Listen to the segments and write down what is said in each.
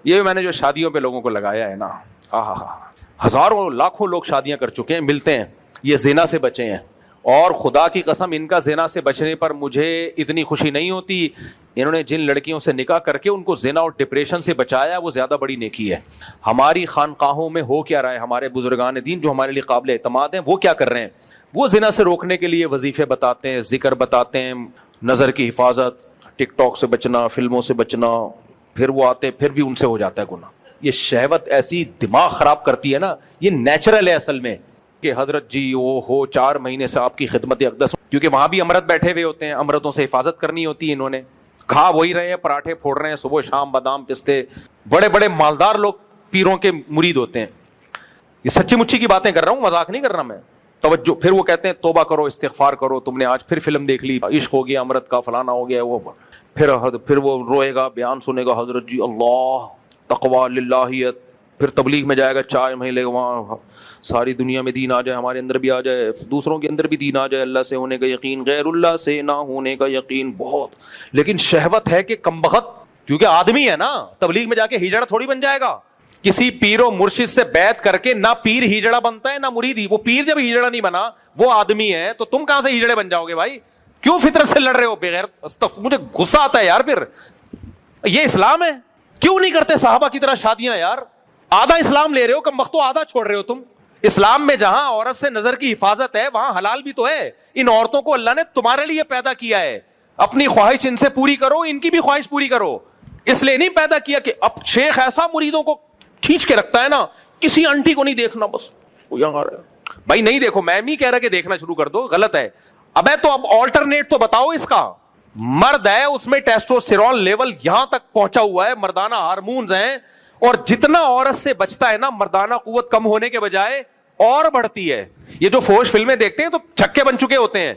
یہ میں نے جو شادیوں پہ لوگوں کو لگایا ہے نا، ہزاروں لاکھوں لوگ شادیاں کر چکے ہیں، ملتے ہیں، یہ زنا سے بچے ہیں، اور خدا کی قسم ان کا زنا سے بچنے پر مجھے اتنی خوشی نہیں ہوتی. انہوں نے جن لڑکیوں سے نکاح کر کے ان کو زنا اور ڈپریشن سے بچایا وہ زیادہ بڑی نیکی ہے. ہماری خانقاہوں میں ہو کیا رہا ہے؟ ہمارے بزرگان دین جو ہمارے لیے قابل اعتماد ہیں وہ کیا کر رہے ہیں؟ وہ زنا سے روکنے کے لیے وظیفے بتاتے ہیں، ذکر بتاتے ہیں، نظر کی حفاظت، ٹک ٹاک سے بچنا، فلموں سے بچنا، پھر وہ آتے پھر بھی ان سے ہو جاتا ہے گناہ. یہ شہوت ایسی دماغ خراب کرتی ہے نا، یہ نیچرل ہے اصل میں کہ حضرت جی وہ ہو 4 مہینے سے آپ کی خدمت اقدس، کیونکہ وہاں بھی امرت بیٹھے ہوئے ہوتے ہیں، امرتوں سے حفاظت کرنی ہوتی ہے. انہوں نے کھا وہی رہے ہیں، پراٹھے پھوڑ رہے ہیں صبح شام، بادام پستے، بڑے بڑے مالدار لوگ پیروں کے مرید ہوتے ہیں. یہ سچی مچی کی باتیں کر رہا ہوں، مذاق نہیں کر رہا میں. توجہ. پھر وہ کہتے ہیں توبہ کرو، استغفار کرو، تم نے آج پھر فلم دیکھ لی، عشق ہو گیا امرت کا، فلانا ہو گیا. وہ پھر وہ روئے گا، بیان سنے گا، حضرت جی اللہ تقوی للہیت. پھر تبلیغ میں جائے گا، 4 مہینے وہاں ساری دنیا میں دین آ جائے، ہمارے اندر بھی آ جائے، دوسروں کے اندر بھی دین آ جائے، اللہ سے ہونے کا یقین، غیر اللہ سے نہ ہونے کا یقین. بہت لیکن شہوت ہے کہ کمبخت، کیونکہ آدمی ہے نا، تبلیغ میں جا کے ہیجڑا تھوڑی بن جائے گا. کسی پیر و مرشد سے بیعت کر کے نہ پیر ہیجڑا بنتا ہے نہ مرید ہی. وہ پیر جب ہیجڑا نہیں بنا، وہ آدمی ہے، تو تم کہاں سے ہیجڑے بن جاؤ گے بھائی؟ کیوں فطرت سے لڑ رہے ہو بغیر؟ مجھے غصہ آتا ہے یار. پھر یہ اسلام ہے؟ کیوں نہیں کرتے صحابہ کی طرح شادیاں یار؟ آدھا اسلام لے رہے ہو، کم وقت آدھا چھوڑ رہے ہو تم. اسلام میں جہاں عورت سے نظر کی حفاظت ہے وہاں حلال بھی تو ہے. ان عورتوں کو اللہ نے تمہارے لیے پیدا کیا ہے، اپنی خواہش ان سے پوری کرو، ان کی بھی خواہش پوری کرو. اس لیے نہیں پیدا کیا کہ اب شیخ ایسا مریدوں کو کھینچ کے رکھتا ہے نا، کسی آنٹی کو نہیں دیکھنا، بس وہ یہاں آ رہا ہے بھائی. نہیں دیکھو، میں نہیں کہہ رہا کہ دیکھنا شروع کر دو، غلط ہے. ابے تو اب آلٹرنیٹ تو بتاؤ اس کا. مرد ہے، اس میں ٹیسٹوسٹیرون لیول یہاں تک پہنچا ہوا ہے، مردانہ ہارمونز ہیں، اور جتنا عورت سے بچتا ہے نا، مردانہ قوت کم ہونے کے بجائے اور بڑھتی ہے. یہ جو فوش فلمیں دیکھتے ہیں تو چھکے بن چکے ہوتے ہیں،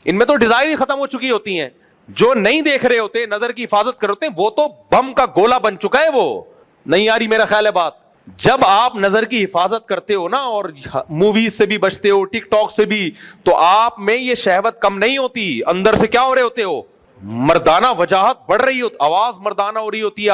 ان میں تو ڈیزائر ہی ختم ہو چکی ہوتی ہیں. جو نہیں دیکھ رہے ہوتے، نظر کی حفاظت کر ہوتے ہیں، وہ تو بم کا گولہ بن چکا ہے. وہ نہیں آ رہی میرا خیال ہے بات. جب آپ نظر کی حفاظت کرتے ہو نا، اور موویز سے بھی بچتے ہو، ٹک ٹاک سے بھی، تو آپ میں یہ شہوت کم نہیں ہوتی. اندر سے کیا ہو رہے ہوتے ہو؟ مردانہ وجاہت بڑھ رہی ہوتی، آواز مردانہ ہو رہی ہوتی ہے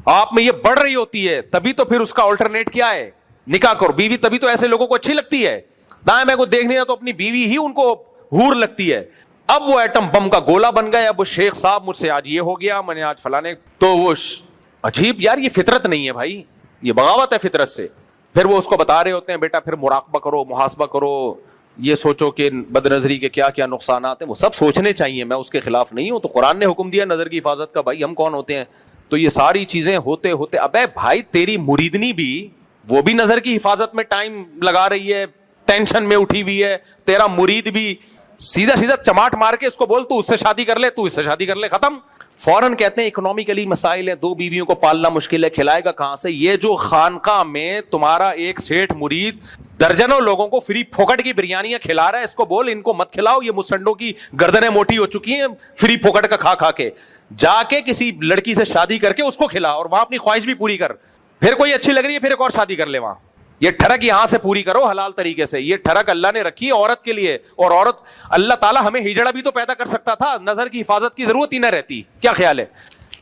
آپ میں یہ بڑھ رہی ہوتی ہے. تبھی تو پھر اس کا آلٹرنیٹ کیا ہے؟ نکاح کرو. بیوی تبھی تو ایسے لوگوں کو اچھی لگتی ہے. دائیں میں کو دیکھنے تو اپنی بیوی ہی ان کو حور لگتی ہے. اب وہ ایٹم بم کا گولہ بن گئے. اب وہ شیخ صاحب مجھ سے آج یہ ہو گیا، میں نے آج فلانے، تو وہ عجیب یار. یہ فطرت نہیں ہے بھائی، یہ بغاوت ہے فطرت سے. پھر وہ اس کو بتا رہے ہوتے ہیں بیٹا پھر مراقبہ کرو، محاسبہ کرو، یہ سوچو کہ بد نظری کے کیا کیا نقصانات ہیں. وہ سب سوچنے چاہیے، میں اس کے خلاف نہیں ہوں. تو قرآن نے حکم دیا نظر کی حفاظت کا، بھائی ہم کون ہوتے ہیں؟ تو یہ ساری چیزیں ہوتے ہوتے، ابے بھائی تیری مریدنی بھی، وہ بھی نظر کی حفاظت میں ٹائم لگا رہی ہے، ٹینشن میں اٹھی ہوئی ہے. تیرا مرید بھی سیدھا سیدھا چماٹ مار کے اس کو بول تو اس سے شادی کر لے، تو اس سے شادی کر لے، ختم. فوراً کہتے ہیں اکنومیکلی مسائل ہیں، 2 بیویوں کو پالنا مشکل ہے، کھلائے گا کہاں سے؟ یہ جو خانقاہ میں تمہارا ایک سیٹھ مرید درجنوں لوگوں کو فری پھوکٹ کی بریانیاں کھلا رہا ہے، اس کو بول ان کو مت کھلاؤ، یہ مسٹنڈوں کی گردنیں موٹی ہو چکی ہیں فری پھوکٹ کا کھا کھا کے. جا کے کسی لڑکی سے شادی کر کے اس کو کھلا، اور وہاں اپنی خواہش بھی پوری کر. پھر کوئی اچھی لگ رہی ہے پھر ایک اور شادی کر لے وہاں. یہ ٹھڑک یہاں سے پوری کرو حلال طریقے سے. یہ ٹھڑک اللہ نے رکھی ہے عورت کے لیے، اور عورت، اللہ تعالیٰ ہمیں ہجڑا بھی تو پیدا کر سکتا تھا، نظر کی حفاظت کی ضرورت ہی نہ رہتی. کیا خیال ہے؟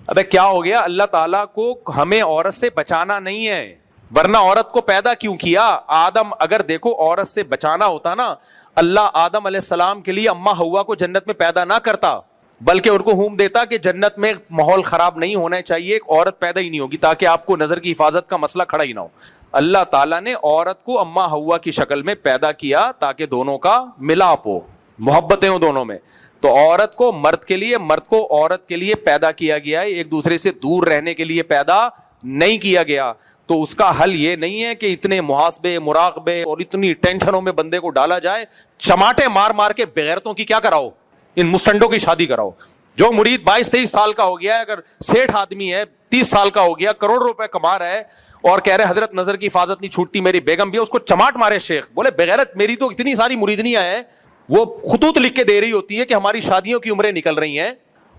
ابے کیا ہو گیا؟ اللہ تعالیٰ کو ہمیں عورت سے بچانا نہیں ہے، ورنہ عورت کو پیدا کیوں کیا؟ آدم، اگر دیکھو عورت سے بچانا ہوتا نا، اللہ آدم علیہ السلام کے لیے اماں حوا کو جنت میں پیدا نہ کرتا، بلکہ ان کو حکم دیتا کہ جنت میں ماحول خراب نہیں ہونا چاہیے، ایک عورت پیدا ہی نہیں ہوگی تاکہ آپ کو نظر کی حفاظت کا مسئلہ کھڑا ہی نہ ہو. اللہ تعالیٰ نے عورت کو اماں حوا کی شکل میں پیدا کیا تاکہ دونوں کا ملاپ ہو، محبتیں ہوں دونوں میں. تو عورت کو مرد کے لیے، مرد کو عورت کے لیے پیدا کیا گیا ہے، ایک دوسرے سے دور رہنے کے لیے پیدا نہیں کیا گیا. تو اس کا حل یہ نہیں ہے کہ اتنے محاسبے، مراقبے اور اتنی ٹینشنوں میں بندے کو ڈالا جائے. چماٹے مار مار کے بغیرتوں کی کیا کراؤ؟ ان مسٹنڈوں کی شادی کراؤ. جو مرید 22-23 سال کا ہو گیا ہے، اگر سیٹھ آدمی ہے 30 سال کا ہو گیا، کروڑ روپے کما رہا ہے، اور کہہ رہے حضرت نظر کی حفاظت نہیں چھوٹتی، میری بیگم بھی ہے، اس کو چماٹ مارے شیخ. بولے بغیرت، میری تو اتنی ساری مریدنیاں ہیں، وہ خطوط لکھ کے دے رہی ہوتی ہے کہ ہماری شادیوں کی عمریں نکل رہی ہیں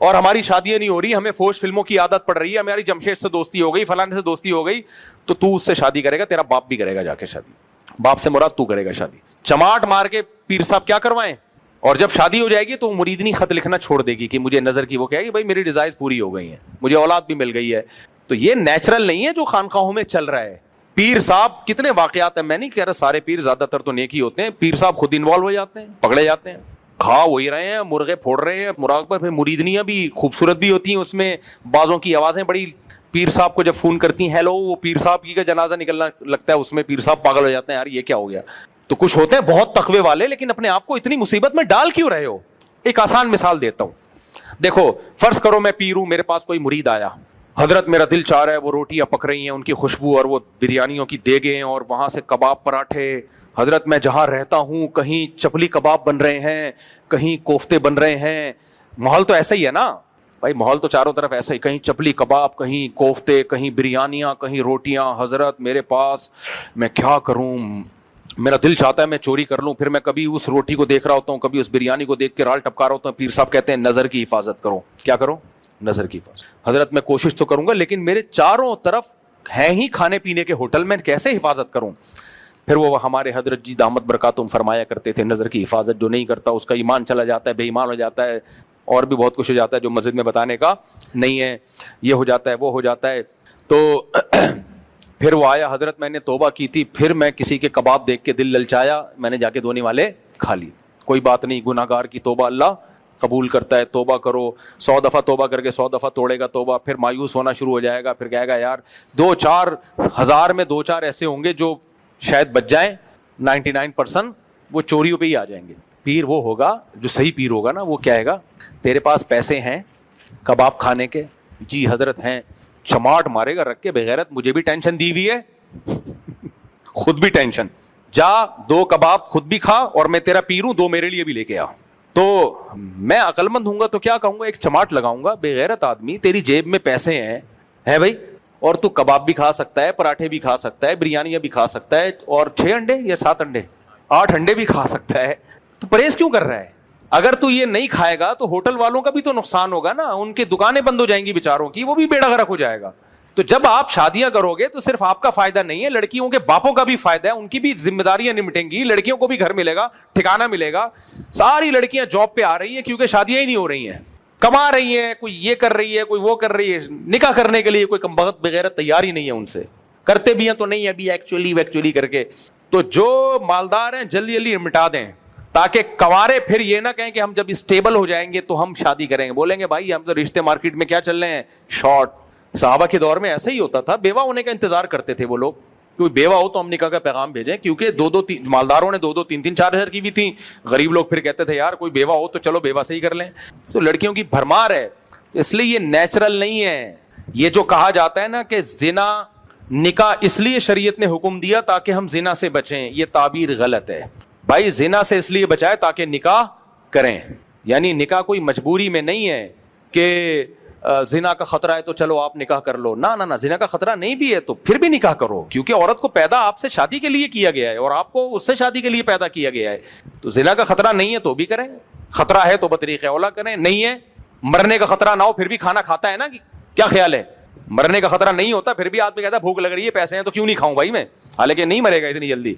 اور ہماری شادیاں نہیں ہو رہی، ہمیں فوش فلموں کی عادت پڑ رہی ہے، ہماری جمشید سے دوستی ہو گئی، فلانے سے دوستی ہو گئی. تو اس سے شادی کرے گا، تیرا باپ بھی کرے گا جا کے شادی. باپ سے مراد تو کرے گا شادی. چماٹ مار کے پیر صاحب کیا کروائیں؟ اور جب شادی ہو جائے گی تو مریدنی خط لکھنا چھوڑ دے گی کہ مجھے نظر کی، وہ کہے گی بھائی میری ڈیزائرز پوری ہو گئی ہیں، مجھے اولاد بھی مل گئی ہے. تو یہ نیچرل نہیں ہے جو خانقاہوں میں چل رہا ہے. پیر صاحب کتنے واقعات ہیں, میں نہیں کہہ رہا سارے پیر, زیادہ تر تو نیکی ہوتے ہیں, پیر صاحب خود انوالو ہو جاتے ہیں, پکڑے جاتے ہیں, کھا وہی رہے ہیں, مرغے پھوڑ رہے ہیں, مراقبہ میں مریدنیاں بھی خوبصورت بھی ہوتی ہیں اس میں, بعضوں کی آوازیں بڑی پیر صاحب کو جب فون کرتی ہیں ہیلو, وہ پیر صاحب کی کا جنازہ نکلنا لگتا ہے, اس میں پیر صاحب پاگل ہو جاتے ہیں, یار یہ کیا ہو گیا. تو کچھ ہوتے ہیں بہت تقوی والے, لیکن اپنے آپ کو اتنی مصیبت میں ڈال کیوں رہے ہو. ایک آسان مثال دیتا ہوں, دیکھو فرض کرو میں پیر ہوں, میرے پاس کوئی مرید آیا, حضرت میرا دل چاہ رہا ہے, وہ روٹیاں پک رہی ہیں, ان کی خوشبو اور وہ بریانیوں کی دیگیں اور وہاں سے کباب پراٹھے, حضرت میں جہاں رہتا ہوں کہیں چپلی کباب بن رہے ہیں, کہیں کوفتے بن رہے ہیں, ماحول تو ایسا ہی ہے نا بھائی, ماحول تو چاروں طرف ایسا ہی, کہیں چپلی کباب, کہیں کوفتے, کہیں بریانیاں, کہیں روٹیاں. حضرت میرے پاس, میں کیا کروں, میرا دل چاہتا ہے میں چوری کر لوں, پھر میں کبھی اس روٹی کو دیکھ رہا ہوتا ہوں, کبھی اس بریانی کو دیکھ کے رال ٹپکا رہا ہوتا ہوں. پیر صاحب کہتے ہیں نظر کی حفاظت کرو. کیا کرو؟ نظر کی حفاظت. حضرت میں کوشش تو کروں گا, لیکن میرے چاروں طرف ہیں ہی کھانے پینے کے ہوٹل, میں کیسے حفاظت کروں. پھر وہ ہمارے حضرت جی دامت برکاتہم فرمایا کرتے تھے, نظر کی حفاظت جو نہیں کرتا اس کا ایمان چلا جاتا ہے, بے ایمان ہو جاتا ہے, اور بھی بہت کچھ ہو جاتا ہے جو مسجد میں بتانے کا نہیں ہے, یہ ہو جاتا ہے, وہ ہو جاتا ہے. تو پھر وہ آیا, حضرت میں نے توبہ کی تھی, پھر میں کسی کے کباب دیکھ کے دل للچایا, میں نے جا کے دھونے والے کھا لی. کوئی بات نہیں, گناہ گار کی توبہ اللہ قبول کرتا ہے, توبہ کرو. 100 دفعہ توبہ کر کے 100 دفعہ توڑے گا توبہ, پھر مایوس ہونا شروع ہو جائے گا, پھر کہے گا یار 2-4 ہزار میں 2-4 ایسے ہوں گے جو شاید بچ جائیں, 99% وہ چوریوں پہ ہی آ جائیں گے. پیر وہ ہوگا جو صحیح پیر ہوگا نا, وہ کیا ہے گا, تیرے پاس پیسے ہیں کباب کھانے کے, جی حضرت ہیں, چماٹ مارے گا رکھ کے, بغیرت مجھے بھی ٹینشن دی ہوئی ہے, خود بھی ٹینشن, جا 2 کباب خود بھی کھا, اور میں تیرا پیر ہوں 2 میرے لیے بھی لے کے آ. تو میں عقل مند ہوں گا تو کیا کہوں گا, ایک چماٹ لگاؤں گا, بغیرت آدمی, تیری جیب میں پیسے ہیں بھائی, اور تو کباب بھی کھا سکتا ہے, پراٹھے بھی کھا سکتا ہے, بریانیاں بھی کھا سکتا ہے, اور 6 انڈے یا 7 انڈے 8 انڈے بھی کھا سکتا ہے, تو پرہیز کیوں کر رہا ہے. اگر تو یہ نہیں کھائے گا تو ہوٹل والوں کا بھی تو نقصان ہوگا نا, ان کی دکانیں بند ہو جائیں گی بیچاروں کی, وہ بھی بیڑا غرق ہو جائے گا. تو جب آپ شادیاں کرو گے تو صرف آپ کا فائدہ نہیں ہے, لڑکیوں کے باپوں کا بھی فائدہ ہے, ان کی بھی ذمہ داریاں نمٹیں گی, لڑکیوں کو بھی گھر ملے گا, ٹھکانہ ملے گا. ساری لڑکیاں جاب پہ آ رہی ہیں کیونکہ شادیاں ہی نہیں ہو رہی ہیں, کما رہی ہیں, کوئی یہ کر رہی ہے, کوئی وہ کر رہی ہے, نکاح کرنے کے لیے کوئی کمبخت بغیر تیار ہی نہیں ہے ان سے, کرتے بھی ہیں تو نہیں ابھی ایکچولی کر کے. تو جو مالدار ہیں جلدی جلدی مٹا دیں, تاکہ کوارے پھر یہ نہ کہیں کہ ہم جب اسٹیبل ہو جائیں گے تو ہم شادی کریں گے, بولیں گے بھائی ہم تو رشتے مارکیٹ میں کیا چل رہے ہیں, شارٹ. صحابہ کے دور میں ایسا ہی ہوتا تھا, بیوہ ہونے کا انتظار کرتے تھے وہ لوگ, کوئی بیوہ ہو تو ہم نکاح کا پیغام بھیجیں, کیونکہ 2-2 مالداروں نے 2-2 3-3 4 ہزار کی بھی تھی, غریب لوگ پھر کہتے تھے یار کوئی بیوہ ہو تو چلو بیوہ سے ہی کر لیں. تو لڑکیوں کی بھرمار ہے, اس لیے یہ نیچرل نہیں ہے. یہ جو کہا جاتا ہے نا کہ زنا نکاح اس لیے شریعت نے حکم دیا تاکہ ہم زنا سے بچیں, یہ تعبیر غلط ہے بھائی. زنا سے اس لیے بچائے تاکہ نکاح کریں, یعنی نکاح کوئی مجبوری میں نہیں ہے کہ زنا کا خطرہ ہے تو چلو آپ نکاح کر لو, نہ زنا کا خطرہ نہیں بھی ہے تو پھر بھی نکاح کرو, کیونکہ عورت کو پیدا آپ سے شادی کے لیے کیا گیا ہے اور آپ کو اس سے شادی کے لیے پیدا کیا گیا ہے. تو زنا کا خطرہ نہیں ہے تو بھی کریں, خطرہ ہے تو بطریق اولا کریں, نہیں ہے مرنے کا خطرہ نہ ہو پھر بھی کھانا کھاتا ہے نا, کیا خیال ہے. مرنے کا خطرہ نہیں ہوتا پھر بھی آدمی کہتا ہے بھوک لگ رہی ہے, پیسے ہیں تو کیوں نہیں کھاؤں بھائی میں, حالانکہ نہیں مرے گا اتنی جلدی.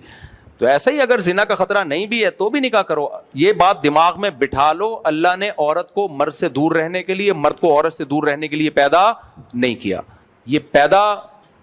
تو ایسا ہی اگر زنا کا خطرہ نہیں بھی ہے تو بھی نکاح کرو. یہ بات دماغ میں بٹھا لو, اللہ نے عورت کو مرد سے دور رہنے کے لیے, مرد کو عورت سے دور رہنے کے لیے پیدا نہیں کیا, یہ پیدا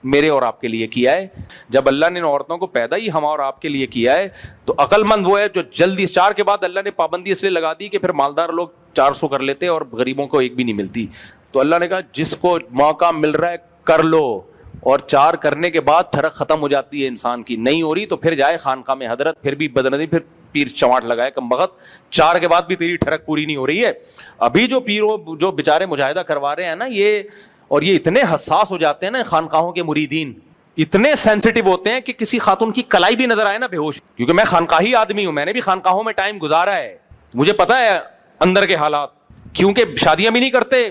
میرے اور آپ کے لیے کیا ہے. جب اللہ نے عورتوں کو پیدا ہی ہم اور آپ کے لیے کیا ہے تو عقل مند وہ ہے جو جلدی 4 کے بعد اللہ نے پابندی اس لیے لگا دی کہ پھر مالدار لوگ 400 کر لیتے اور غریبوں کو ایک بھی نہیں ملتی. تو اللہ نے کہا جس کو موقع مل رہا ہے کر لو, اور 4 کرنے کے بعد تھرک ختم ہو جاتی ہے انسان کی, نہیں ہو رہی تو پھر جائے خانقاہ میں حضرت, پھر بھی بدنظری, پھر پیر چماٹ لگائے کم بخت, 4 کے بعد بھی تیری ٹھرک پوری نہیں ہو رہی ہے. ابھی جو پیروں جو بیچارے مجاہدہ کروا رہے ہیں نا یہ, اور یہ اتنے حساس ہو جاتے ہیں نا خانقاہوں کے مریدین, اتنے سینسٹیو ہوتے ہیں کہ کسی خاتون کی کلائی بھی نظر آئے نا بے ہوش, کیونکہ میں خانقاہی آدمی ہوں, میں نے بھی خانقاہوں میں ٹائم گزارا ہے, مجھے پتا ہے اندر کے حالات, کیونکہ شادیاں بھی نہیں کرتے.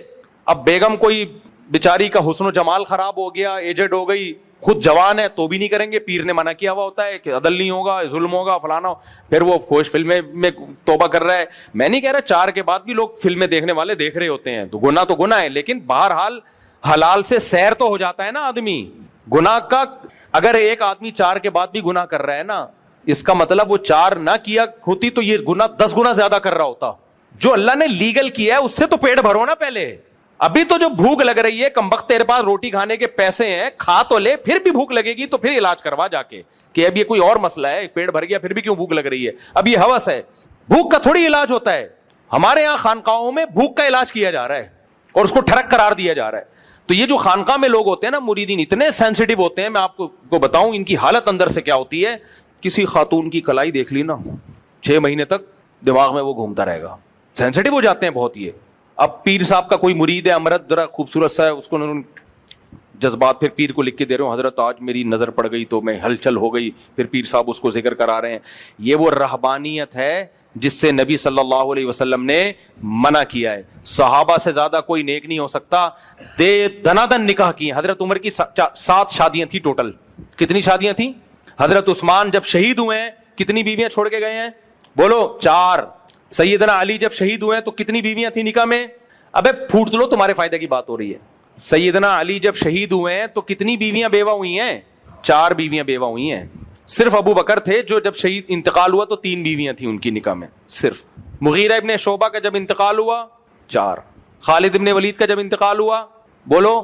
اب بیگم کوئی بیچاری کا حسن و جمال خراب ہو گیا, ایجڈ ہو گئی, خود جوان ہے تو بھی نہیں کریں گے, پیر نے منع کیا ہوا ہوتا ہے کہ عدل نہیں ہوگا, ظلم ہوگا, فلانا, پھر وہ خوش فلمیں میں توبہ کر رہا ہے. میں نہیں کہہ رہا 4 کے بعد بھی لوگ فلمیں دیکھنے والے دیکھ رہے ہوتے ہیں, تو گناہ ہے, لیکن بہرحال حلال سے سیر تو ہو جاتا ہے نا آدمی. گناہ کا اگر ایک آدمی 4 کے بعد بھی گناہ کر رہا ہے نا, اس کا مطلب وہ 4 نہ کیا ہوتی تو یہ گناہ 10 گنا زیادہ کر رہا ہوتا. جو اللہ نے لیگل کیا ہے اس سے تو پیٹ بھرو نا پہلے. ابھی تو جو بھوک لگ رہی ہے کمبخت تیرے پاس روٹی کھانے کے پیسے ہیں, کھا تو لے, پھر بھی بھوک لگے گی تو پھر علاج کروا جا کے, کہ اب یہ کوئی اور مسئلہ ہے, پیٹ بھر گیا پھر بھی کیوں بھوک لگ رہی ہے, اب یہ ہوس ہے. بھوک کا تھوڑی علاج ہوتا ہے. ہمارے یہاں خانقاہوں میں بھوک کا علاج کیا جا رہا ہے اور اس کو ٹھڑک قرار دیا جا رہا ہے. تو یہ جو خانقاہ میں لوگ ہوتے ہیں نا مریدین, اتنے سینسیٹیو ہوتے ہیں, میں آپ کو بتاؤں ان کی حالت اندر سے کیا ہوتی ہے. کسی خاتون کی کلائی دیکھ لی نا, 6 مہینے تک دماغ میں وہ گھومتا رہے گا, سینسیٹیو ہو جاتے ہیں بہت. یہ اب پیر صاحب کا کوئی مرید ہے امرت, ذرا خوبصورت سا ہے, اس کو جذبات پھر پیر کو لکھ کے دے رہے ہوں, حضرت آج میری نظر پڑ گئی تو میں ہلچل ہو گئی, پھر پیر صاحب اس کو ذکر کرا رہے ہیں. یہ وہ رہبانیت ہے جس سے نبی صلی اللہ علیہ وسلم نے منع کیا ہے. صحابہ سے زیادہ کوئی نیک نہیں ہو سکتا. دنادن نکاح کی, حضرت عمر کی 7 شادیاں تھیں ٹوٹل. کتنی شادیاں تھیں؟ حضرت عثمان جب شہید ہوئے ہیں کتنی بیویاں چھوڑ کے گئے ہیں؟ بولو 4. سیدنا علی جب شہید ہوئے ہیں تو کتنی بیویاں تھیں نکاح میں؟ ابے پھوٹ لو, تمہارے فائدے کی بات ہو رہی ہے. سیدنا علی جب شہید ہوئے ہیں تو کتنی بیویاں بیوہ ہوئی ہیں؟ 4 بیویاں بیوہ ہوئی ہیں. صرف ابو بکر تھے جو جب شہید انتقال ہوا تو 3 بیویاں تھیں ان کی نکاح میں صرف. مغیرہ ابن شعبہ کا جب انتقال ہوا 4. خالد ابن ولید کا جب انتقال ہوا, بولو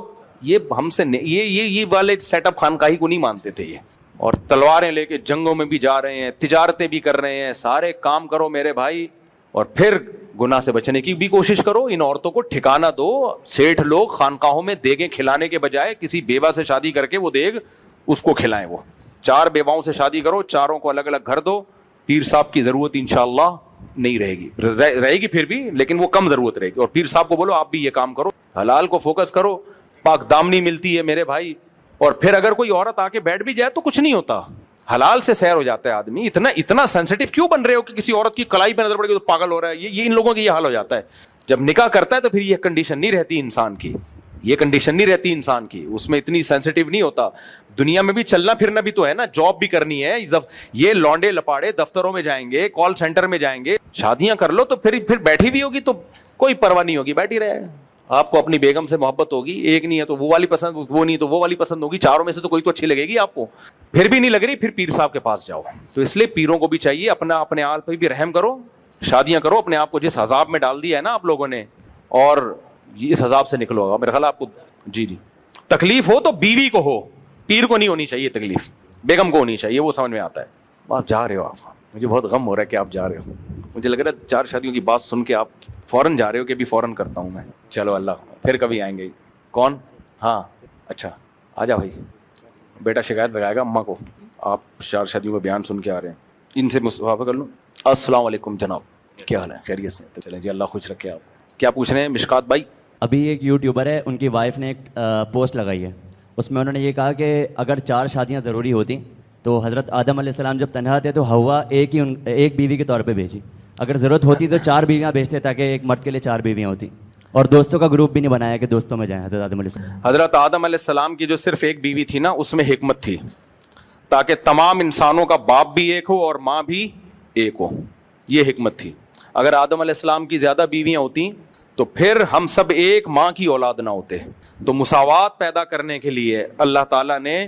یہ ہم سے یہ والے سیٹ اپ خانقاہی کو نہیں مانتے تھے یہ. اور تلواریں لے کے جنگوں میں بھی جا رہے ہیں, تجارتیں بھی کر رہے ہیں, سارے کام کرو میرے بھائی, اور پھر گناہ سے بچنے کی بھی کوشش کرو. ان عورتوں کو ٹھکانہ دو. سیٹھ لوگ خانقاہوں میں دیگیں کھلانے کے بجائے کسی بیوہ سے شادی کر کے وہ دیگ اس کو کھلائیں. وہ 4 بیواؤں سے شادی کرو, 4 کو الگ الگ گھر دو. پیر صاحب کی ضرورت انشاءاللہ نہیں رہے گی, رہے گی پھر بھی, لیکن وہ کم ضرورت رہے گی. اور پیر صاحب کو بولو آپ بھی یہ کام کرو, حلال کو فوکس کرو. پاک دامنی ملتی ہے میرے بھائی. اور پھر اگر کوئی عورت آ کے بیٹھ بھی جائے تو کچھ نہیں ہوتا, حلال سے سیر ہو جاتا ہے آدمی. اتنا سینسیٹیو کیوں بن رہے ہو کہ کسی عورت کی کلائی پہ نظر پڑے گی تو پاگل ہو رہا ہے؟ یہ ان لوگوں کی یہ حال ہو جاتا ہے. جب نکاح کرتا ہے تو پھر یہ کنڈیشن نہیں رہتی انسان کی, یہ کنڈیشن نہیں رہتی انسان کی, اس میں اتنی سینسیٹیو نہیں ہوتا. دنیا میں بھی چلنا پھرنا بھی تو ہے نا, جاب بھی کرنی ہے. یہ لونڈے لپاڑے دفتروں میں جائیں گے, کال سینٹر میں جائیں گے, شادیاں کر لو تو پھر بیٹھی بھی ہوگی تو کوئی پرواہ نہیں ہوگی, بیٹھی رہے. آپ کو اپنی بیگم سے محبت ہوگی, ایک نہیں ہے تو وہ والی پسند, وہ نہیں تو وہ والی پسند ہوگی, 4 میں سے تو کوئی تو اچھی لگے گی آپ کو. پھر بھی نہیں لگ رہی, پھر پیر صاحب کے پاس جاؤ. تو اس لیے پیروں کو بھی چاہیے اپنے آپ پہ بھی رحم کرو, شادیاں کرو. اپنے آپ کو جس عذاب میں ڈال دیا ہے نا آپ لوگوں نے, اور اس عذاب سے نکلو. میرا خیال آپ کو جی تکلیف ہو تو بیوی کو ہو, پیر کو نہیں ہونی چاہیے تکلیف, بیگم کو ہونی چاہیے, وہ سمجھ میں آتا ہے. آپ جا رہے ہو, آپ مجھے بہت غم ہو رہا ہے کہ آپ جا رہے ہو. مجھے لگ رہا ہے 4 شادیوں کی بات سن کے آپ فوراً جا رہے ہو کہ ابھی فوراً کرتا ہوں میں. چلو اللہ, پھر کبھی آئیں گے. کون؟ ہاں اچھا آ جا بھائی. بیٹا شکایت لگائے گا اماں کو, آپ 4 شادیوں کا بیان سن کے آ رہے ہیں. ان سے مصافحہ کر لوں. السلام علیکم جناب, کیا حال ہے؟ خیریت سے؟ تو چلیں جی, اللہ خوش رکھے. آپ کیا پوچھ رہے ہیں مشکات بھائی؟ ابھی ایک یوٹیوبر ہے, ان کی وائف نے ایک پوسٹ لگائی ہے, اس میں انہوں نے یہ کہا کہ اگر 4 شادیاں ضروری ہوتی تو حضرت آدم علیہ السلام جب تنہا تھے تو ہوا ایک بیوی کے طور پہ بھیجی. اگر ضرورت ہوتی تو 4 بیویاں بھیجتے تاکہ ایک مرد کے لیے 4 بیویاں ہوتی. اور دوستوں کا گروپ بھی نہیں بنایا کہ دوستوں میں جائیں حضرت آدم علیہ السلام. حضرت آدم علیہ السلام کی جو صرف ایک بیوی تھی نا, اس میں حکمت تھی تاکہ تمام انسانوں کا باپ بھی ایک ہو اور ماں بھی ایک ہو. یہ حکمت تھی. اگر آدم علیہ السلام کی زیادہ بیویاں ہوتی تو پھر ہم سب ایک ماں کی اولاد نہ ہوتے. تو مساوات پیدا کرنے کے لیے اللہ تعالیٰ نے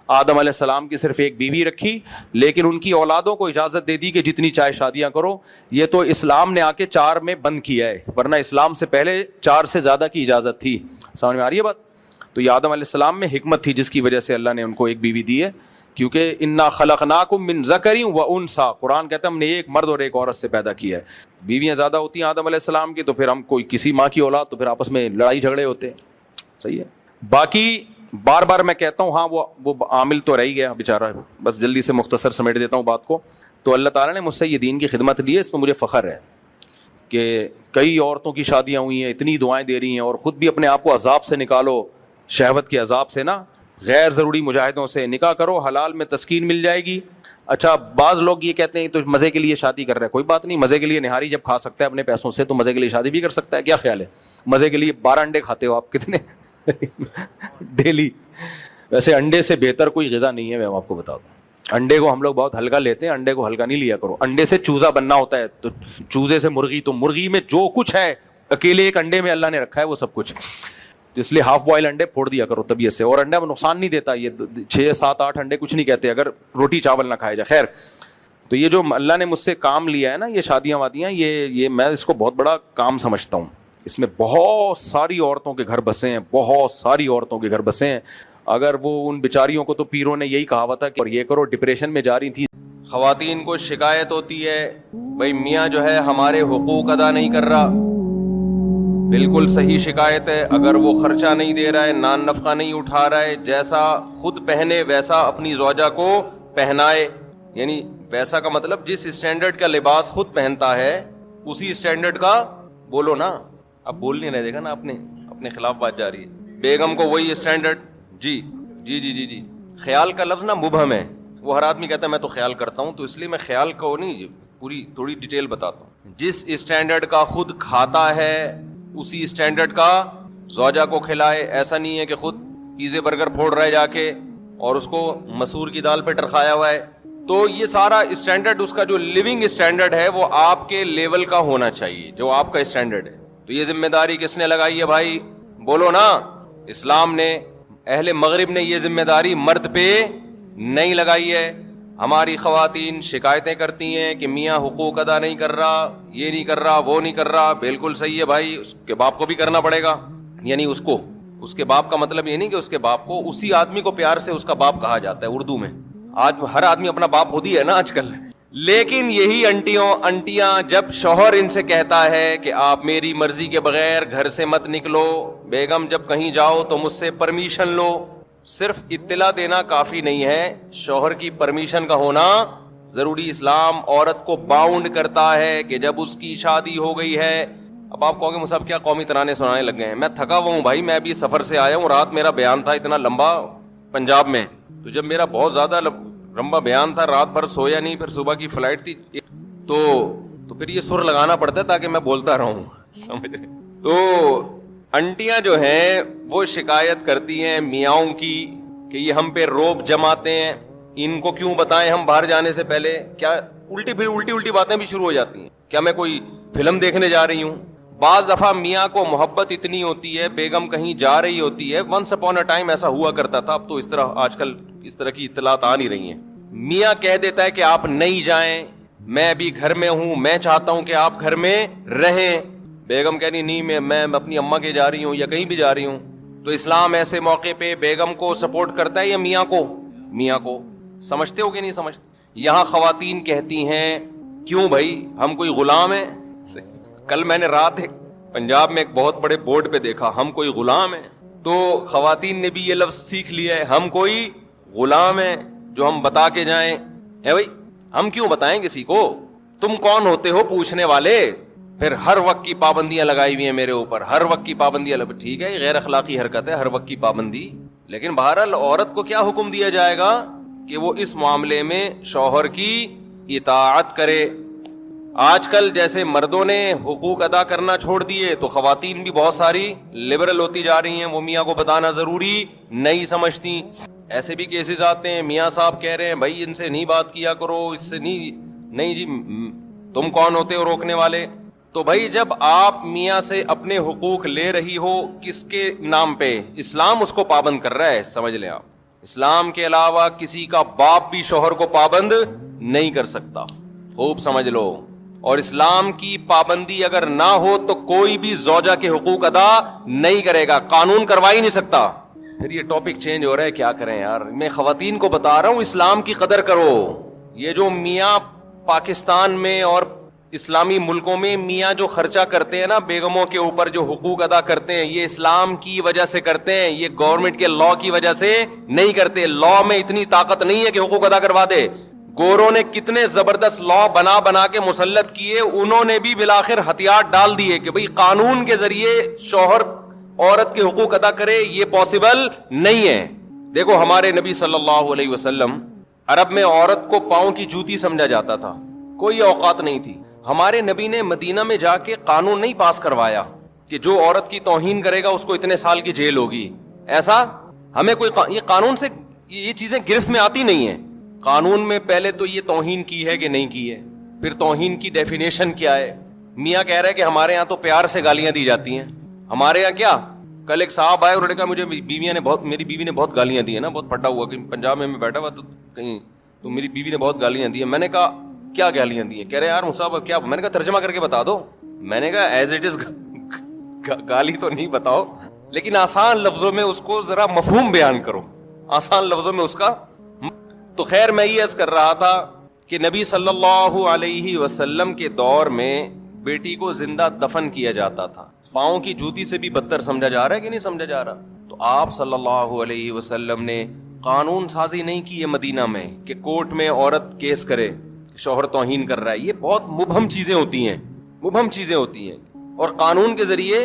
آدم علیہ السلام کی صرف ایک بیوی رکھی, لیکن ان کی اولادوں کو اجازت دے دی کہ جتنی چاہے شادیاں کرو. یہ تو اسلام نے آ کے 4 میں بند کیا ہے, ورنہ اسلام سے پہلے 4 سے زیادہ کی اجازت تھی. سمجھ میں آ رہی ہے بات؟ تو یہ آدم علیہ السلام میں حکمت تھی جس کی وجہ سے اللہ نے ان کو ایک بیوی دی ہے, کیونکہ انا خلقناکم من ذکر و انثی, قرآن کہتا ہے ہم نے ایک مرد اور ایک عورت سے پیدا کیا ہے. بیویاں زیادہ ہوتی ہیں آدم علیہ السلام کی تو پھر ہم کوئی کسی ماں کی اولاد, تو پھر آپس میں لڑائی جھگڑے ہوتے ہیں. صحیح ہے. باقی بار بار میں کہتا ہوں, ہاں وہ عامل تو رہ ہی گیا بیچارہ, بس جلدی سے مختصر سمیٹ دیتا ہوں بات کو. تو اللہ تعالیٰ نے مجھ سے یہ دین کی خدمت لی ہے, اس میں مجھے فخر ہے کہ کئی عورتوں کی شادیاں ہوئی ہیں, اتنی دعائیں دے رہی ہیں, اور خود بھی اپنے آپ کو عذاب سے نکالو, شہوت کے عذاب سے نا, غیر ضروری مجاہدوں سے. نکاح کرو, حلال میں تسکین مل جائے گی. اچھا بعض لوگ یہ کہتے ہیں تو مزے کے لیے شادی کر رہے ہیں, کوئی بات نہیں, مزے کے لیے نہاری جب کھا سکتا ہے اپنے پیسوں سے تو مزے کے لیے شادی بھی کر سکتا ہے. کیا خیال ہے؟ مزے کے لیے 12 انڈے کھاتے ہو آپ, کتنے ڈیلی. ویسے انڈے سے بہتر کوئی غذا نہیں ہے, میں آپ کو بتا دوں. انڈے کو ہم لوگ بہت ہلکا لیتے ہیں, انڈے کو ہلکا نہیں لیا کرو. انڈے سے چوزا بننا ہوتا ہے, تو چوزے سے مرغی, تو مرغی میں جو کچھ ہے اکیلے ایک انڈے میں اللہ نے رکھا ہے وہ سب کچھ. تو اس لیے ہاف بوائل انڈے پھوڑ دیا کرو طبیعت سے, اور انڈا میں نقصان نہیں دیتا. یہ 6 7 8 انڈے کچھ نہیں کہتے اگر روٹی چاول نہ کھائے جائے. خیر, تو یہ جو اللہ نے مجھ سے کام لیا ہے نا, یہ شادیاں وادیاں, یہ میں اس کو بہت بڑا کام سمجھتا ہوں. اس میں بہت ساری عورتوں کے گھر بسے ہیں, بہت ساری عورتوں کے گھر بسے ہیں. اگر وہ ان بیچاریوں کو تو پیروں نے یہی کہا ہوا تھا کہ اور یہ کرو, ڈپریشن میں جا رہی تھی. خواتین کو شکایت ہوتی ہے بھائی میاں جو ہے ہمارے حقوق ادا نہیں کر رہا. بالکل صحیح شکایت ہے. اگر وہ خرچہ نہیں دے رہا ہے, نان نفقہ نہیں اٹھا رہا ہے, جیسا خود پہنے ویسا اپنی زوجہ کو پہنائے, یعنی ویسا کا مطلب جس اسٹینڈرڈ کا لباس خود پہنتا ہے اسی اسٹینڈرڈ کا بولو نا. اب بول نہیں رہے, دیکھا نا اپنے خلاف بات جا رہی ہے. بیگم کو وہی اسٹینڈرڈ. جی جی جی جی جی خیال کا لفظ نا مبہم ہے. وہ ہر آدمی کہتا ہے میں تو خیال کرتا ہوں, تو اس لیے میں خیال کو نہیں پوری تھوڑی ڈیٹیل بتاتا ہوں. جس اسٹینڈرڈ کا خود کھاتا ہے اسی اسٹینڈرڈ کا زوجہ کو کھلائے. ایسا نہیں ہے کہ خود پیزے برگر پھوڑ رہا ہے جا کے اور اس کو مسور کی دال پہ ٹرکایا ہوا ہے. تو یہ سارا اسٹینڈرڈ, اس کا جو لیونگ اسٹینڈرڈ ہے وہ آپ کے لیول کا ہونا چاہیے, جو آپ کا اسٹینڈرڈ ہے. تو یہ ذمہ داری کس نے لگائی ہے بھائی؟ بولو نا. اسلام نے, اہل مغرب نے یہ ذمہ داری مرد پہ نہیں لگائی ہے. ہماری خواتین شکایتیں کرتی ہیں کہ میاں حقوق ادا نہیں کر رہا, یہ نہیں کر رہا, وہ نہیں کر رہا. بالکل صحیح ہے بھائی, اس کے باپ کو بھی کرنا پڑے گا. یعنی اس کے باپ کا مطلب یہ نہیں کہ اس کے باپ کو, اسی آدمی کو پیار سے اس کا باپ کہا جاتا ہے اردو میں. آج ہر آدمی اپنا باپ خود ہی ہے نا آج کل. لیکن یہی انٹیاں جب شوہر ان سے کہتا ہے کہ آپ میری مرضی کے بغیر گھر سے مت نکلو, بیگم جب کہیں جاؤ تو مجھ سے پرمیشن لو. صرف اطلاع دینا کافی نہیں ہے, شوہر کی پرمیشن کا ہونا ضروری. اسلام عورت کو باؤنڈ کرتا ہے کہ جب اس کی شادی ہو گئی ہے. اب آپ کہو گے مصعب کیا قومی ترانے سنانے لگ گئے ہیں؟ میں تھکا ہوا ہوں بھائی, میں ابھی سفر سے آیا ہوں. رات میرا بیان تھا اتنا لمبا پنجاب میں, تو جب میرا بہت زیادہ لمبا بیان تھا, رات بھر سویا نہیں, پھر صبح کی فلائٹ تھی, تو پھر یہ سر لگانا پڑتا ہے تاکہ میں بولتا رہوں, سمجھ رہے. تو انٹیاں جو ہیں وہ شکایت کرتی ہیں میاؤں کی کہ یہ ہم پہ روب جماتے ہیں. ان کو کیوں بتائیں ہم باہر جانے سے پہلے؟ کیا الٹی باتیں بھی شروع ہو جاتی ہیں. کیا میں کوئی فلم دیکھنے جا رہی ہوں؟ بعض دفعہ میاں کو محبت اتنی ہوتی ہے, بیگم کہیں جا رہی ہوتی ہے. ونس اپون اے ٹائم ایسا ہوا کرتا تھا, اب تو اس طرح آج کل اس طرح کی اطلاعات آ نہیں رہی ہیں. میاں کہہ دیتا ہے کہ آپ نہیں جائیں, میں ابھی گھر میں ہوں, میں چاہتا ہوں کہ آپ گھر میں رہیں. بیگم کہنی نہیں, میں اپنی اماں کے جا رہی ہوں یا کہیں بھی جا رہی ہوں. تو اسلام ایسے موقع پہ بیگم کو سپورٹ کرتا ہے یا میاں کو؟ میاں کو. سمجھتے ہو کہ نہیں سمجھتے؟ یہاں خواتین کہتی ہیں کیوں بھائی ہم کوئی غلام ہیں؟ کل میں نے رات پنجاب میں ایک بہت بڑے بورڈ پہ دیکھا, ہم کوئی غلام ہیں. تو خواتین نے بھی یہ لفظ سیکھ لیا ہے, ہم کوئی غلام ہیں جو ہم بتا کے جائیں. ہے بھائی, ہم کیوں بتائیں کسی کو؟ تم کون ہوتے ہو پوچھنے والے؟ پھر ہر وقت کی پابندیاں لگائی ہوئی ہیں میرے اوپر, ہر وقت کی پابندیاں. ٹھیک ہے, یہ غیر اخلاقی حرکت ہے ہر وقت کی پابندی, لیکن بہرحال عورت کو کیا حکم دیا جائے گا کہ وہ اس معاملے میں شوہر کی اطاعت کرے. آج کل جیسے مردوں نے حقوق ادا کرنا چھوڑ دیے تو خواتین بھی بہت ساری لبرل ہوتی جا رہی ہیں, وہ میاں کو بتانا ضروری نہیں سمجھتی. ایسے بھی کیسز آتے ہیں, میاں صاحب کہہ رہے ہیں بھائی ان سے نہیں بات کیا کرو, اس سے نہیں جی, تم کون ہوتے ہو روکنے والے؟ تو بھائی جب آپ میاں سے اپنے حقوق لے رہی ہو, کس کے نام پہ؟ اسلام اس کو پابند کر رہا ہے, سمجھ لیں آپ. اسلام کے علاوہ کسی کا باپ بھی شوہر کو پابند نہیں کر سکتا, خوب سمجھ لو. اور اسلام کی پابندی اگر نہ ہو تو کوئی بھی زوجہ کے حقوق ادا نہیں کرے گا, قانون کروا ہی نہیں سکتا. پھر یہ ٹاپک چینج ہو رہا ہے, کیا کریں یار. میں خواتین کو بتا رہا ہوں اسلام کی قدر کرو. یہ جو میاں پاکستان میں اور اسلامی ملکوں میں میاں جو خرچہ کرتے ہیں نا بیگموں کے اوپر, جو حقوق ادا کرتے ہیں, یہ اسلام کی وجہ سے کرتے ہیں, یہ گورنمنٹ کے لا کی وجہ سے نہیں کرتے. لا میں اتنی طاقت نہیں ہے کہ حقوق ادا کروا دے. گوروں نے کتنے زبردست لا بنا کے مسلط کیے, انہوں نے بھی بالآخر ہتھیار ڈال دیے کہ بھئی قانون کے ذریعے شوہر عورت کے حقوق ادا کرے, یہ پاسبل نہیں ہے. دیکھو ہمارے نبی صلی اللہ علیہ وسلم, عرب میں عورت کو پاؤں کی جوتی سمجھا جاتا تھا, کوئی اوقات نہیں تھی. ہمارے نبی نے مدینہ میں جا کے قانون نہیں پاس کروایا کہ جو عورت کی توہین کرے گا اس کو اتنے سال کی جیل ہوگی. ایسا ہمیں کوئی یہ قانون سے یہ چیزیں گرفت میں آتی نہیں ہیں. قانون میں پہلے تو یہ توہین کی ہے کہ نہیں کی ہے, پھر توہین کی ڈیفینیشن کیا ہے. میاں کہہ رہے ہیں کہ ہمارے یہاں تو پیار سے گالیاں دی جاتی ہیں, ہمارے یہاں کیا. کل ایک صاحب آئے, انہوں نے کہا مجھے میری بیوی نے بہت گالیاں دی ہیں نا, بہت پھٹا ہوا, کہ پنجاب میں بیٹھا ہوا تو کہیں, تو میری بیوی نے بہت گالیاں دی ہیں. میں نے کہا کیا گالیاں دی ہیں؟ کہہ رہے یار صاحب کیا. میں نے کہا ترجمہ کر کے بتا دو. میں نے کہا ایز اٹ از گالی تو نہیں بتاؤ, لیکن آسان لفظوں میں اس کو ذرا مفہوم بیان کرو, آسان لفظوں میں اس کا. تو خیر میں یہ عرض کر رہا تھا کہ نبی صلی اللہ علیہ وسلم کے دور میں بیٹی کو زندہ دفن کیا جاتا تھا. پاؤں کی جوتی سے بھی بدتر سمجھا جا رہا ہے کہ نہیں سمجھا جا رہا؟ تو آپ صلی اللہ علیہ وسلم نے قانون سازی نہیں کی ہے مدینہ میں کہ کورٹ میں عورت کیس کرے شوہر توہین کر رہا ہے. یہ بہت مبہم چیزیں ہوتی ہیں, مبہم چیزیں ہوتی ہیں, اور قانون کے ذریعے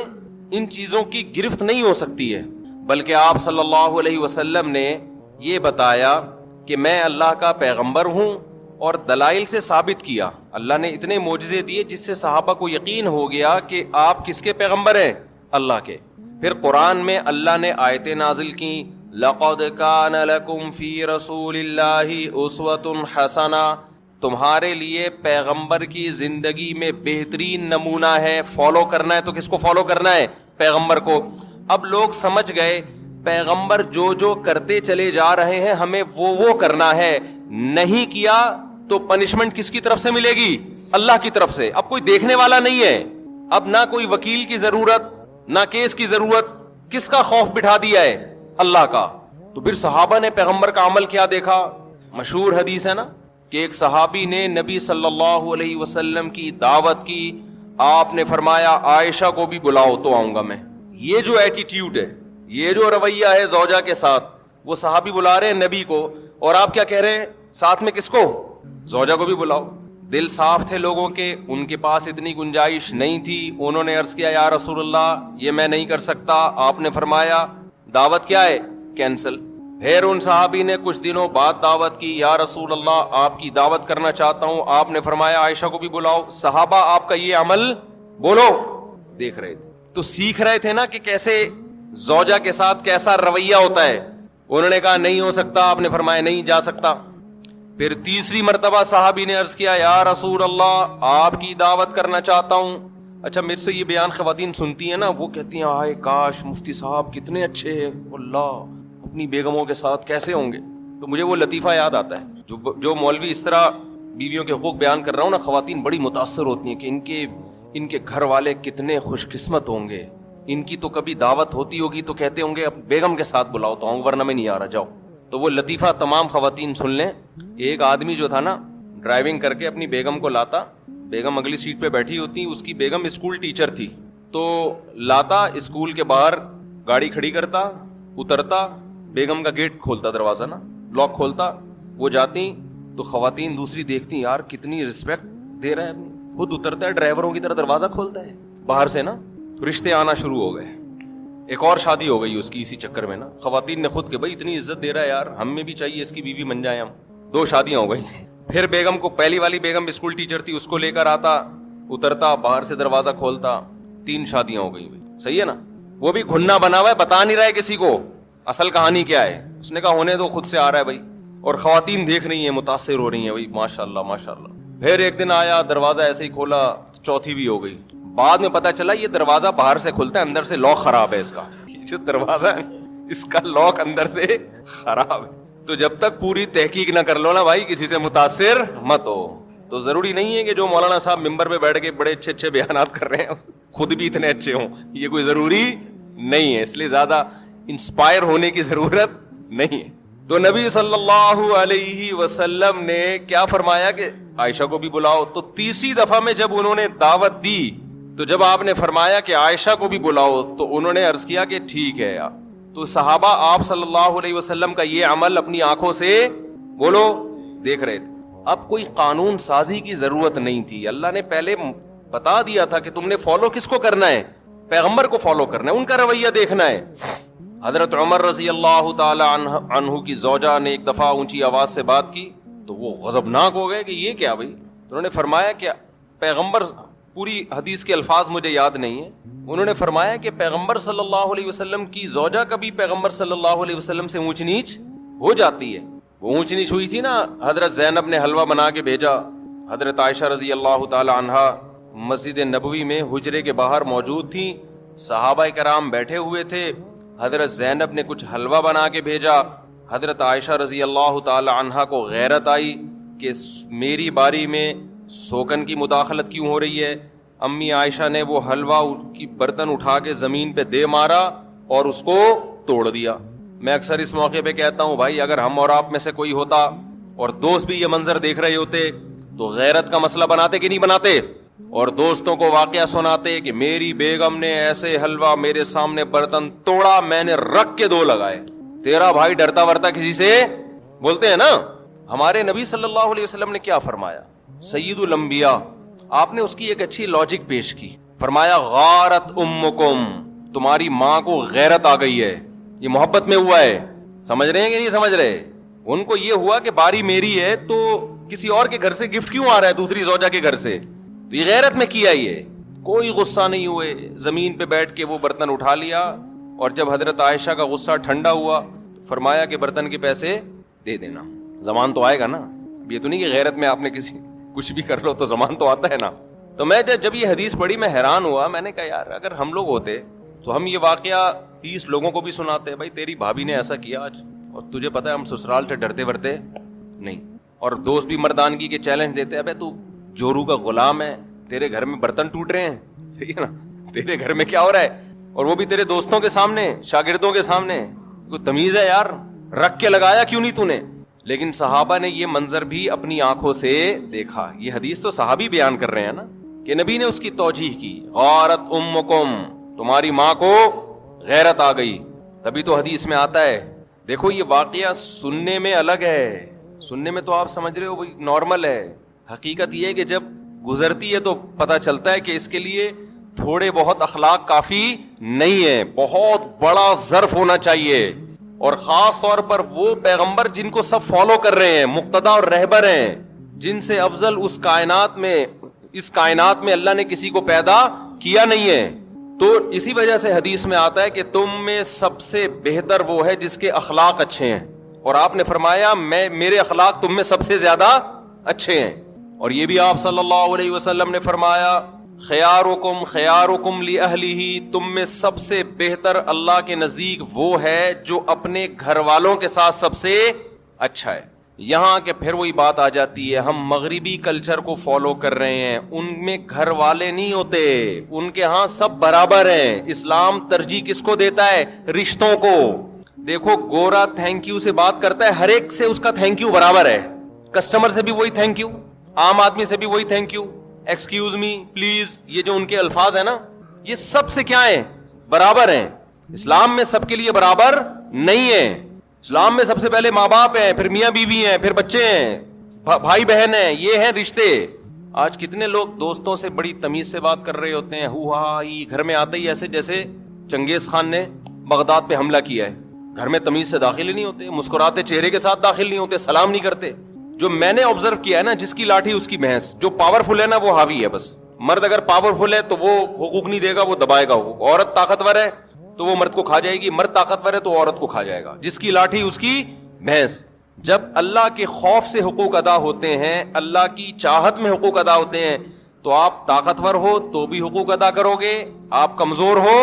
ان چیزوں کی گرفت نہیں ہو سکتی ہے. بلکہ آپ صلی اللہ علیہ وسلم نے یہ بتایا کہ میں اللہ کا پیغمبر ہوں, اور دلائل سے ثابت کیا. اللہ نے اتنے معجزے دیے جس سے صحابہ کو یقین ہو گیا کہ آپ کس کے پیغمبر ہیں؟ اللہ کے. پھر قرآن میں اللہ نے آیتیں نازل کی, لَقَدْ كَانَ لَكُمْ فِي رَسُولِ اللَّهِ أُسْوَةٌ حَسَنَةٌ, تمہارے لیے پیغمبر کی زندگی میں بہترین نمونہ ہے. فالو کرنا ہے تو کس کو فالو کرنا ہے؟ پیغمبر کو. اب لوگ سمجھ گئے پیغمبر جو کرتے چلے جا رہے ہیں ہمیں وہ کرنا ہے, نہیں کیا تو پنشمنٹ کس کی طرف سے ملے گی؟ اللہ کی طرف سے. اب کوئی دیکھنے والا نہیں ہے, اب نہ کوئی وکیل کی ضرورت نہ کیس کی ضرورت. کس کا خوف بٹھا دیا ہے؟ اللہ کا. تو پھر صحابہ نے پیغمبر کا عمل کیا دیکھا؟ مشہور حدیث ہے نا کہ ایک صحابی نے نبی صلی اللہ علیہ وسلم کی دعوت کی, آپ نے فرمایا عائشہ کو بھی بلاؤ تو آؤں گا میں. یہ جو ایٹیٹیوڈ ہے, یہ جو رویہ ہے زوجہ کے ساتھ, وہ صحابی بلا رہے ہیں نبی کو, اور آپ کیا کہہ رہے ہیں ساتھ میں کس کو؟ زوجہ کو بھی بلاؤ. دل صاف تھے لوگوں کے, ان کے پاس اتنی گنجائش نہیں تھی. انہوں نے عرض کیا یا رسول اللہ یہ میں نہیں کر سکتا. آپ نے فرمایا دعوت کیا ہے؟ کینسل. پھر ان صحابی نے کچھ دنوں بعد دعوت کی, یا رسول اللہ آپ کی دعوت کرنا چاہتا ہوں. آپ نے فرمایا عائشہ کو بھی بلاؤ. صحابہ آپ کا یہ عمل بولو دیکھ رہے تھے, تو سیکھ رہے تھے نا کہ کیسے زوجہ کے ساتھ کیسا رویہ ہوتا ہے. انہوں نے کہا نہیں ہو سکتا. آپ نے فرمایا نہیں جا سکتا. پھر تیسری مرتبہ صحابی نے عرض کیا یا رسول اللہ آپ کی دعوت کرنا چاہتا ہوں. اچھا میرے سے یہ بیان خواتین سنتی ہیں نا, وہ کہتی ہیں ہائے کاش مفتی صاحب کتنے اچھے ہیں, اللہ اپنی بیگموں کے ساتھ کیسے ہوں گے. تو مجھے وہ لطیفہ یاد آتا ہے جو مولوی اس طرح بیویوں کے حقوق بیان کر رہا ہوں نا, خواتین بڑی متاثر ہوتی ہیں کہ ان کے گھر والے کتنے خوش قسمت ہوں گے, ان کی تو کبھی دعوت ہوتی ہوگی تو کہتے ہوں گے بیگم کے ساتھ بلاؤ تو آؤں ورنہ میں نہیں آ رہا جاؤ. تو وہ لطیفہ تمام خواتین سن لیں. ایک آدمی جو تھا نا ڈرائیونگ کر کے اپنی بیگم کو لاتا, بیگم اگلی سیٹ پہ بیٹھی ہوتی, اس کی بیگم اسکول ٹیچر تھی, تو لاتا اسکول کے باہر گاڑی کھڑی کرتا, اترتا, بیگم کا گیٹ کھولتا, دروازہ نا لاک کھولتا, وہ جاتی تو خواتین دوسری دیکھتی یار کتنی رسپیکٹ دے رہا ہے, خود اترتا ہے ڈرائیوروں کی طرح دروازہ کھولتا ہے باہر سے نا. رشتے آنا شروع ہو گئے. ایک اور شادی ہو گئی اس کی اسی چکر میں نا, خواتین نے خود کہ بھائی اتنی عزت دے رہا ہے یار ہمیں بھی چاہیے اس کی بیوی بن جائے ہم. 2 شادیاں ہو گئی. پھر بیگم کو, پہلی والی بیگم اسکول ٹیچر تھی, اس کو لے کر آتا, اترتا, باہر سے دروازہ کھولتا, 3 شادیاں ہو گئی. صحیح ہے نا. وہ بھی گھننا بنا ہوا ہے, بتا نہیں رہا ہے کسی کو اصل کہانی کیا ہے. اس نے کہا ہونے دو, خود سے آ رہا ہے بھائی. اور خواتین دیکھ رہی ہیں, متاثر ہو رہی ہیں, بھائی ماشاء اللہ ماشاء اللہ. پھر ایک دن آیا, دروازہ ایسے ہی کھولا, چوتھی بھی ہو گئی. بعد میں پتا چلا یہ دروازہ باہر سے کھلتا ہے, اندر سے لاک خراب ہے اس کا. جو دروازہ ہے اس کا لاک اندر سے خراب ہے. تو جب تک پوری تحقیق نہ کر لو نا بھائی کسی سے متاثر مت ہو. تو ضروری نہیں ہے کہ جو مولانا صاحب ممبر پہ بیٹھ کے بڑے اچھے اچھے بیانات کر رہے ہیں خود بھی اتنے اچھے ہوں, یہ کوئی ضروری نہیں ہے. اس لیے زیادہ انسپائر ہونے کی ضرورت نہیں ہے. تو نبی صلی اللہ علیہ وسلم نے کیا فرمایا کہ عائشہ کو بھی بلاؤ. تو تیسری دفعہ میں جب انہوں نے دعوت دی تو جب آپ نے فرمایا کہ عائشہ کو بھی بلاؤ تو انہوں نے عرض کیا کہ ٹھیک ہے. تو صحابہ آپ صلی اللہ علیہ وسلم کا یہ عمل اپنی آنکھوں سے بولو دیکھ رہے تھے. اب کوئی قانون سازی کی ضرورت نہیں تھی. اللہ نے پہلے بتا دیا تھا کہ تم نے فالو کس کو کرنا ہے؟ پیغمبر کو فالو کرنا ہے, ان کا رویہ دیکھنا ہے. حضرت عمر رضی اللہ تعالی عنہ کی زوجہ نے ایک دفعہ اونچی آواز سے بات کی تو وہ غضبناک ہو گئے کہ یہ کیا بھائی. انہوں نے فرمایا کہ پیغمبر, پوری حدیث کے الفاظ مجھے یاد نہیں ہیں, انہوں نے فرمایا کہ پیغمبر صلی اللہ علیہ وسلم کی زوجہ کبھی پیغمبر صلی اللہ علیہ وسلم سے اونچ نیچ ہو جاتی ہے. وہ اونچ نیچ ہوئی تھی نا, حضرت زینب نے حلوہ بنا کے بھیجا, حضرت عائشہ رضی اللہ تعالی عنہا مسجد نبوی میں حجرے کے باہر موجود تھیں, صحابہ کرام بیٹھے ہوئے تھے, حضرت زینب نے کچھ حلوہ بنا کے بھیجا. حضرت عائشہ رضی اللہ تعالی عنہا کو غیرت آئی کہ میری باری میں سوکن کی مداخلت کیوں ہو رہی ہے, امی عائشہ نے وہ حلوہ کی برتن اٹھا کے زمین پہ دے مارا اور اس کو توڑ دیا. میں اکثر اس موقع پہ کہتا ہوں بھائی اگر ہم اور آپ میں سے کوئی ہوتا اور دوست بھی یہ منظر دیکھ رہے ہوتے تو غیرت کا مسئلہ بناتے کہ نہیں بناتے, اور دوستوں کو واقعہ سناتے کہ میری بیگم نے ایسے حلوہ میرے سامنے برتن توڑا, میں نے رکھ کے 2 لگائے. تیرا بھائی ڈرتا ورتا کسی سے بولتے ہیں نا. ہمارے نبی صلی اللہ علیہ وسلم نے کیا فرمایا, سید الانبیاء, آپ نے اس کی ایک اچھی لاجک پیش کی. فرمایا غارت امکم, تمہاری ماں کو غیرت آ گئی ہے. یہ محبت میں ہوا ہے, سمجھ رہے ہیں کہ نہیں سمجھ رہے. ان کو یہ ہوا کہ باری میری ہے تو کسی اور کے گھر سے گفٹ کیوں آ رہا ہے دوسری زوجہ کے گھر سے, تو یہ غیرت میں کیا. یہ کوئی غصہ نہیں ہوئے, زمین پہ بیٹھ کے وہ برتن اٹھا لیا, اور جب حضرت عائشہ کا غصہ ٹھنڈا ہوا تو فرمایا کہ برتن کے پیسے دے دینا, زمان تو آئے گا نا. یہ تو نہیں کہ غیرت میں آپ نے کسی کچھ بھی کر لو تو زمان تو آتا ہے نا. تو میں جب یہ حدیث پڑھی میں حیران ہوا. میں نے کہا یار اگر ہم لوگ ہوتے تو ہم یہ واقعہ 30 لوگوں کو بھی سناتے, بھائی تیری بھابھی نے ایسا کیا آج, اور تجھے پتا ہے ہم سسرال سے ڈرتے ورتے نہیں. اور دوست بھی مردانگی کے چیلنج دیتے ہیں, ابے تو جورو کا غلام ہے, تیرے گھر میں برتن ٹوٹ رہے ہیں, صحیح ہے نا, تیرے گھر میں کیا ہو رہا ہے, اور وہ بھی تیرے دوستوں کے سامنے, شاگردوں کے سامنے. کوئی تمیز ہے یار, رکھ کے لگایا کیوں نہیں تو نے. لیکن صحابہ نے یہ منظر بھی اپنی آنکھوں سے دیکھا. یہ حدیث تو صحابی بیان کر رہے ہیں نا, کہ نبی نے اس کی توجیح کی, غارت امکم, تمہاری ماں کو غیرت آ گئی. تبھی تو حدیث میں آتا ہے. دیکھو یہ واقعہ سننے میں الگ ہے, سننے میں تو آپ سمجھ رہے ہو بھائی نارمل ہے. حقیقت یہ ہے کہ جب گزرتی ہے تو پتہ چلتا ہے کہ اس کے لیے تھوڑے بہت اخلاق کافی نہیں ہے, بہت بڑا ظرف ہونا چاہیے. اور خاص طور پر وہ پیغمبر جن کو سب فالو کر رہے ہیں, مقتدا اور رہبر ہیں, جن سے افضل اس کائنات میں اللہ نے کسی کو پیدا کیا نہیں ہے. تو اسی وجہ سے حدیث میں آتا ہے کہ تم میں سب سے بہتر وہ ہے جس کے اخلاق اچھے ہیں, اور آپ نے فرمایا میرے اخلاق تم میں سب سے زیادہ اچھے ہیں. اور یہ بھی آپ صلی اللہ علیہ وسلم نے فرمایا خیارکم خیارکم لأہلہ, تم میں سب سے بہتر اللہ کے نزدیک وہ ہے جو اپنے گھر والوں کے ساتھ سب سے اچھا ہے. یہاں کہ پھر وہی بات آ جاتی ہے, ہم مغربی کلچر کو فالو کر رہے ہیں, ان میں گھر والے نہیں ہوتے, ان کے ہاں سب برابر ہیں. اسلام ترجیح کس کو دیتا ہے, رشتوں کو. دیکھو گورا تھینک یو سے بات کرتا ہے, ہر ایک سے اس کا تھینک یو برابر ہے. کسٹمر سے بھی وہی تھینک یو, عام آدمی سے بھی وہی thank you, excuse me, please, یہ جو ان کے الفاظ ہیں نا, یہ سب سے کیا ہیں, برابر ہیں. اسلام میں سب کے لیے برابر نہیں ہے. اسلام میں سب سے پہلے ماں باپ ہیں, پھر میاں بیوی ہیں, پھر بچے ہیں, بھائی بہن ہیں, یہ ہیں رشتے. آج کتنے لوگ دوستوں سے بڑی تمیز سے بات کر رہے ہوتے ہیں, ہو ہا ہی, گھر میں آتے ہی ایسے جیسے چنگیز خان نے بغداد پہ حملہ کیا ہے. گھر میں تمیز سے داخل ہی نہیں ہوتے, مسکراتے چہرے کے ساتھ داخل نہیں ہوتے, سلام نہیں کرتے. جو میں نے آبزرو کیا ہے نا, جس کی لاٹھی اس کی بھینس, جو پاورفل ہے نا وہ حاوی ہے بس. مرد اگر پاورفل ہے تو وہ حقوق نہیں دے گا, وہ دبائے گا حقوق. عورت طاقتور ہے تو وہ مرد کو کھا جائے گی, مرد طاقتور ہے تو عورت کو کھا جائے گا. جس کی لاٹھی اس کی بھینس. جب اللہ کے خوف سے حقوق ادا ہوتے ہیں, اللہ کی چاہت میں حقوق ادا ہوتے ہیں, تو آپ طاقتور ہو تو بھی حقوق ادا کرو گے, آپ کمزور ہو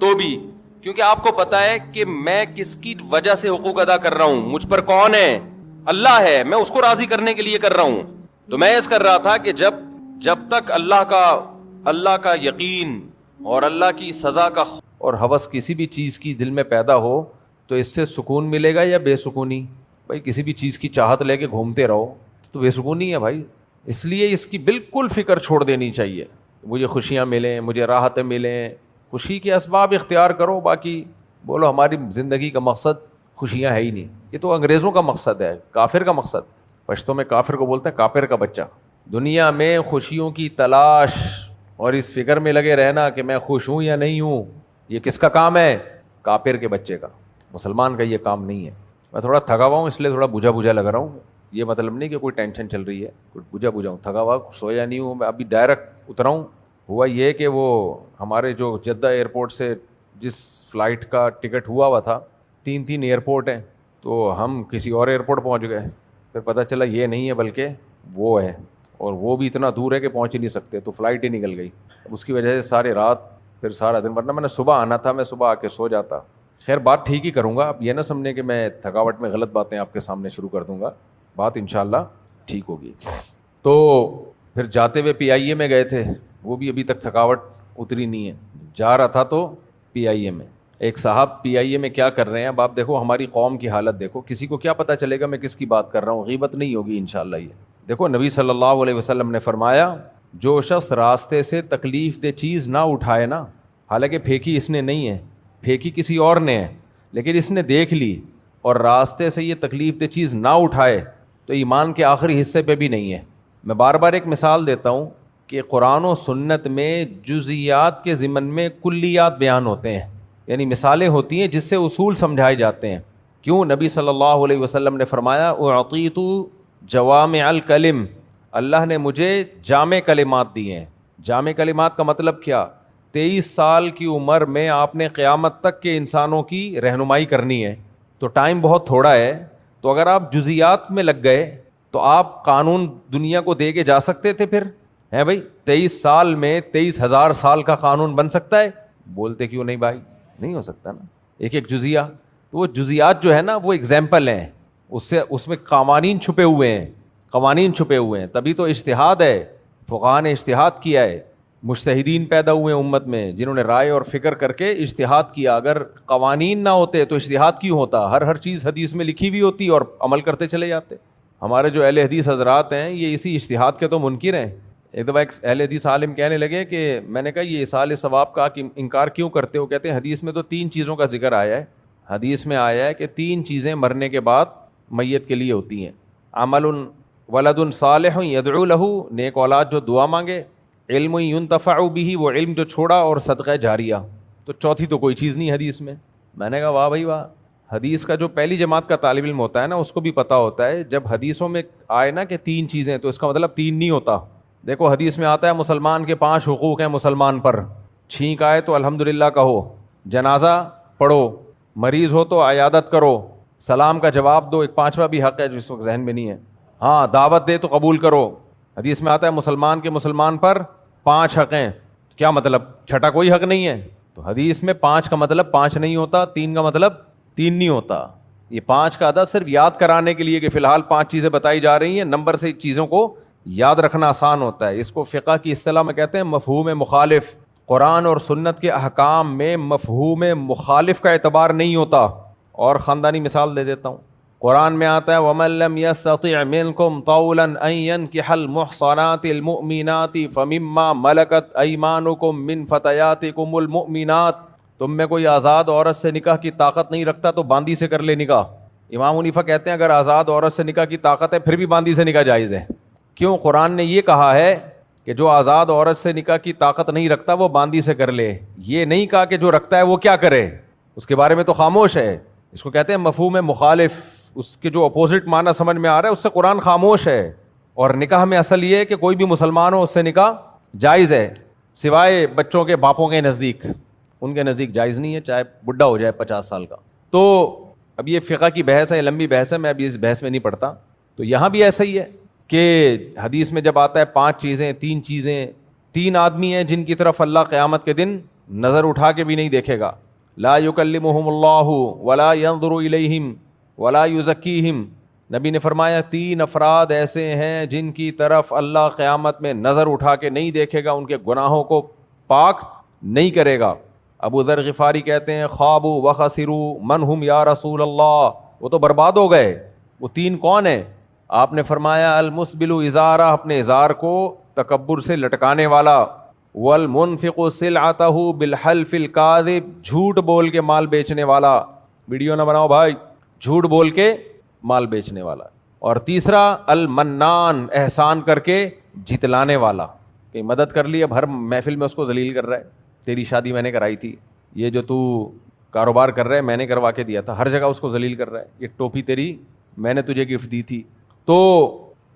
تو بھی, کیونکہ آپ کو پتا ہے کہ میں کس کی وجہ سے حقوق ادا کر رہا ہوں, مجھ پر کون ہے, اللہ ہے, میں اس کو راضی کرنے کے لیے کر رہا ہوں. تو میں اس کر رہا تھا کہ جب تک اللہ کا یقین اور اللہ کی سزا کا اور ہوس کسی بھی چیز کی دل میں پیدا ہو تو اس سے سکون ملے گا یا بے سکونی. بھائی کسی بھی چیز کی چاہت لے کے گھومتے رہو تو بے سکونی ہے بھائی. اس لیے اس کی بالکل فکر چھوڑ دینی چاہیے. مجھے خوشیاں ملیں, مجھے راحتیں ملیں, خوشی کے اسباب اختیار کرو, باقی بولو ہماری زندگی کا مقصد خوشیاں ہے ہی نہیں. یہ تو انگریزوں کا مقصد ہے, کافر کا مقصد. پشتوں میں کافر کو بولتے ہیں کافر کا بچہ. دنیا میں خوشیوں کی تلاش اور اس فکر میں لگے رہنا کہ میں خوش ہوں یا نہیں ہوں, یہ کس کا کام ہے, کافر کے بچے کا. مسلمان کا یہ کام نہیں ہے. میں تھوڑا تھکا ہوا ہوں اس لیے تھوڑا بجھا بجھا لگ رہا ہوں. یہ مطلب نہیں کہ کوئی ٹینشن چل رہی ہے, کوئی بجھا بجھا ہوں, تھکا ہوا, سویا نہیں ہوں. میں ابھی ڈائریکٹ اترا ہوں. ہوا یہ کہ وہ ہمارے جو جدہ ایئرپورٹ سے جس فلائٹ کا ٹکٹ ہوا تھا, 3 ایئرپورٹ ہیں, تو ہم کسی اور ایئرپورٹ پہنچ گئے. پھر پتہ چلا یہ نہیں ہے بلکہ وہ ہے, اور وہ بھی اتنا دور ہے کہ پہنچ ہی نہیں سکتے, تو فلائٹ ہی نکل گئی. اس کی وجہ سے ساری رات, پھر سارا دن, ورنہ میں نے صبح آنا تھا, میں صبح آ کے سو جاتا. خیر بات ٹھیک ہی کروں گا. اب یہ نہ سمجھیں کہ میں تھکاوٹ میں غلط باتیں آپ کے سامنے شروع کر دوں گا, بات انشاءاللہ ٹھیک ہوگی. تو پھر جاتے ہوئے PIA میں گئے تھے, وہ بھی ابھی تک تھکاوٹ اتری نہیں ہے. جا رہا تھا تو پی آئی اے میں ایک صاحب پی آئی اے میں کیا کر رہے ہیں. اب آپ دیکھو ہماری قوم کی حالت دیکھو, کسی کو کیا پتہ چلے گا میں کس کی بات کر رہا ہوں, غیبت نہیں ہوگی انشاءاللہ. یہ دیکھو نبی صلی اللہ علیہ وسلم نے فرمایا جو شخص راستے سے تکلیف دہ چیز نہ اٹھائے نا, حالانکہ پھینکی اس نے نہیں ہے, پھینکی کسی اور نے ہے, لیکن اس نے دیکھ لی اور راستے سے یہ تکلیف دہ چیز نہ اٹھائے تو ایمان کے آخری حصے پہ بھی نہیں ہے. میں بار بار ایک مثال دیتا ہوں کہ قرآن و سنت میں جزیات کے ضمن میں کلیات بیان ہوتے ہیں, یعنی مثالیں ہوتی ہیں جس سے اصول سمجھائے جاتے ہیں. کیوں؟ نبی صلی اللہ علیہ وسلم نے فرمایا اعطیت جوامع الکلم, اللہ نے مجھے جامع کلمات دیے ہیں. جامع کلمات کا مطلب کیا؟ 23 سال کی عمر میں آپ نے قیامت تک کے انسانوں کی رہنمائی کرنی ہے, تو ٹائم بہت تھوڑا ہے. تو اگر آپ جزیات میں لگ گئے تو آپ قانون دنیا کو دے کے جا سکتے تھے پھر ہیں بھائی. 23 سال میں 23,000 سال کا قانون بن سکتا ہے؟ بولتے کیوں نہیں بھائی, نہیں ہو سکتا نا, ایک ایک جزیہ. تو وہ جزیات جو ہے نا وہ ایگزامپل ہیں, اس میں قوانین چھپے ہوئے ہیں, قوانین چھپے ہوئے ہیں. تبھی تو اجتہاد ہے, فقہاء نے اجتہاد کیا ہے, مجتہدین پیدا ہوئے ہیں امت میں جنہوں نے رائے اور فکر کر کے اجتہاد کیا. اگر قوانین نہ ہوتے تو اجتہاد کیوں ہوتا؟ ہر چیز حدیث میں لکھی ہوئی ہوتی اور عمل کرتے چلے جاتے. ہمارے جو اہل حدیث حضرات ہیں یہ اسی اجتہاد کے تو منکر ہیں. ایک دفعہ ایک اہل حدیث عالم کہنے لگے کہ میں نے کہا یہ اصال ثواب کا انکار کیوں کرتے ہو؟ کہتے ہیں حدیث میں تو 3 چیزوں کا ذکر آیا ہے. حدیث میں آیا ہے کہ 3 چیزیں مرنے کے بعد میت کے لیے ہوتی ہیں, عمل ولد صالح یدعو لہ, نیک اولاد جو دعا مانگے, علم ینتفع بہ, وہ علم جو چھوڑا, اور صدقہ جاریہ. تو چوتھی تو کوئی چیز نہیں حدیث میں. میں نے کہا واہ بھائی واہ, حدیث کا جو پہلی جماعت کا طالب علم ہوتا ہے نا اس کو بھی پتہ ہوتا ہے جب حدیثوں میں آئے نا کہ 3 چیزیں تو اس کا مطلب 3 نہیں ہوتا. دیکھو حدیث میں آتا ہے مسلمان کے 5 حقوق ہیں مسلمان پر, چھینک آئے تو الحمدللہ کہو, جنازہ پڑھو, مریض ہو تو عیادت کرو, سلام کا جواب دو, ایک 5واں بھی حق ہے جو اس وقت ذہن میں نہیں ہے, ہاں دعوت دے تو قبول کرو. حدیث میں آتا ہے مسلمان کے مسلمان پر 5 حق ہیں. کیا مطلب چھٹا کوئی حق نہیں ہے؟ تو حدیث میں 5 کا مطلب 5 نہیں ہوتا, 3 کا مطلب 3 نہیں ہوتا. یہ 5 کا عدد صرف یاد کرانے کے لیے کہ فی الحال 5 چیزیں بتائی جا رہی ہیں, نمبر سے چیزوں کو یاد رکھنا آسان ہوتا ہے. اس کو فقہ کی اصطلاح میں کہتے ہیں مفہوم مخالف. قرآن اور سنت کے احکام میں مفہوم مخالف کا اعتبار نہیں ہوتا. اور خاندانی مثال دے دیتا ہوں, قرآن میں آتا ہے وَمَن لَّمْ يَسْتَطِعْ مِنْكُمْ طَوْلًا أَن يَنكِحَ الْمُحْصَنَاتِ الْمُؤْمِنَاتِ فَمِمَّا مَلَكَتْ أَيْمَانُكُم مِّن فَتَيَاتِكُمُ الْمُؤْمِنَاتِ, تم میں کوئی آزاد عورت سے نکاح کی طاقت نہیں رکھتا تو باندی سے کر لے نکاح. امام حنیفہ کہتے ہیں اگر آزاد عورت سے نکاح کی طاقت ہے پھر بھی باندی سے نکاح جائز ہے. کیوں؟ قرآن نے یہ کہا ہے کہ جو آزاد عورت سے نکاح کی طاقت نہیں رکھتا وہ باندی سے کر لے, یہ نہیں کہا کہ جو رکھتا ہے وہ کیا کرے, اس کے بارے میں تو خاموش ہے. اس کو کہتے ہیں مفہوم مخالف, اس کے جو اپوزٹ معنی سمجھ میں آ رہا ہے اس سے قرآن خاموش ہے. اور نکاح میں اصل یہ ہے کہ کوئی بھی مسلمان ہو اس سے نکاح جائز ہے, سوائے بچوں کے باپوں کے نزدیک, ان کے نزدیک جائز نہیں ہے چاہے بڈھا ہو جائے 50 سال کا. تو اب یہ فقہ کی بحث ہے, لمبی بحث ہے, میں ابھی اس بحث میں نہیں پڑھتا. تو یہاں بھی ایسا ہی ہے کہ حدیث میں جب آتا ہے 5 چیزیں, 3 چیزیں, 3 آدمی ہیں جن کی طرف اللہ قیامت کے دن نظر اٹھا کے بھی نہیں دیکھے گا. لا یکلمہم اللہ ولا ینظر الیہم ولا یزکیہم. نبی نے فرمایا 3 افراد ایسے ہیں جن کی طرف اللہ قیامت میں نظر اٹھا کے نہیں دیکھے گا, ان کے گناہوں کو پاک نہیں کرے گا. ابو ذر غفاری کہتے ہیں خوابوا وخسروا من ہم یا رسول اللہ, وہ تو برباد ہو گئے. وہ 3 کون ہیں؟ آپ نے فرمایا المسبل ازارہ, اپنے ازار کو تکبر سے لٹکانے والا, والمنفق سلعتہ بالحلف الکاذب, جھوٹ بول کے مال بیچنے والا. ویڈیو نہ بناؤ بھائی, جھوٹ بول کے مال بیچنے والا. اور تیسرا المنان, احسان کر کے جتلانے والا, کہ مدد کر لی اب ہر محفل میں اس کو ذلیل کر رہا ہے. تیری شادی میں نے کرائی تھی, یہ جو تو کاروبار کر رہا ہے میں نے کروا کے دیا تھا, ہر جگہ اس کو ذلیل کر رہا ہے. یہ ٹوپی تیری میں نے تجھے گفٹ دی تھی. تو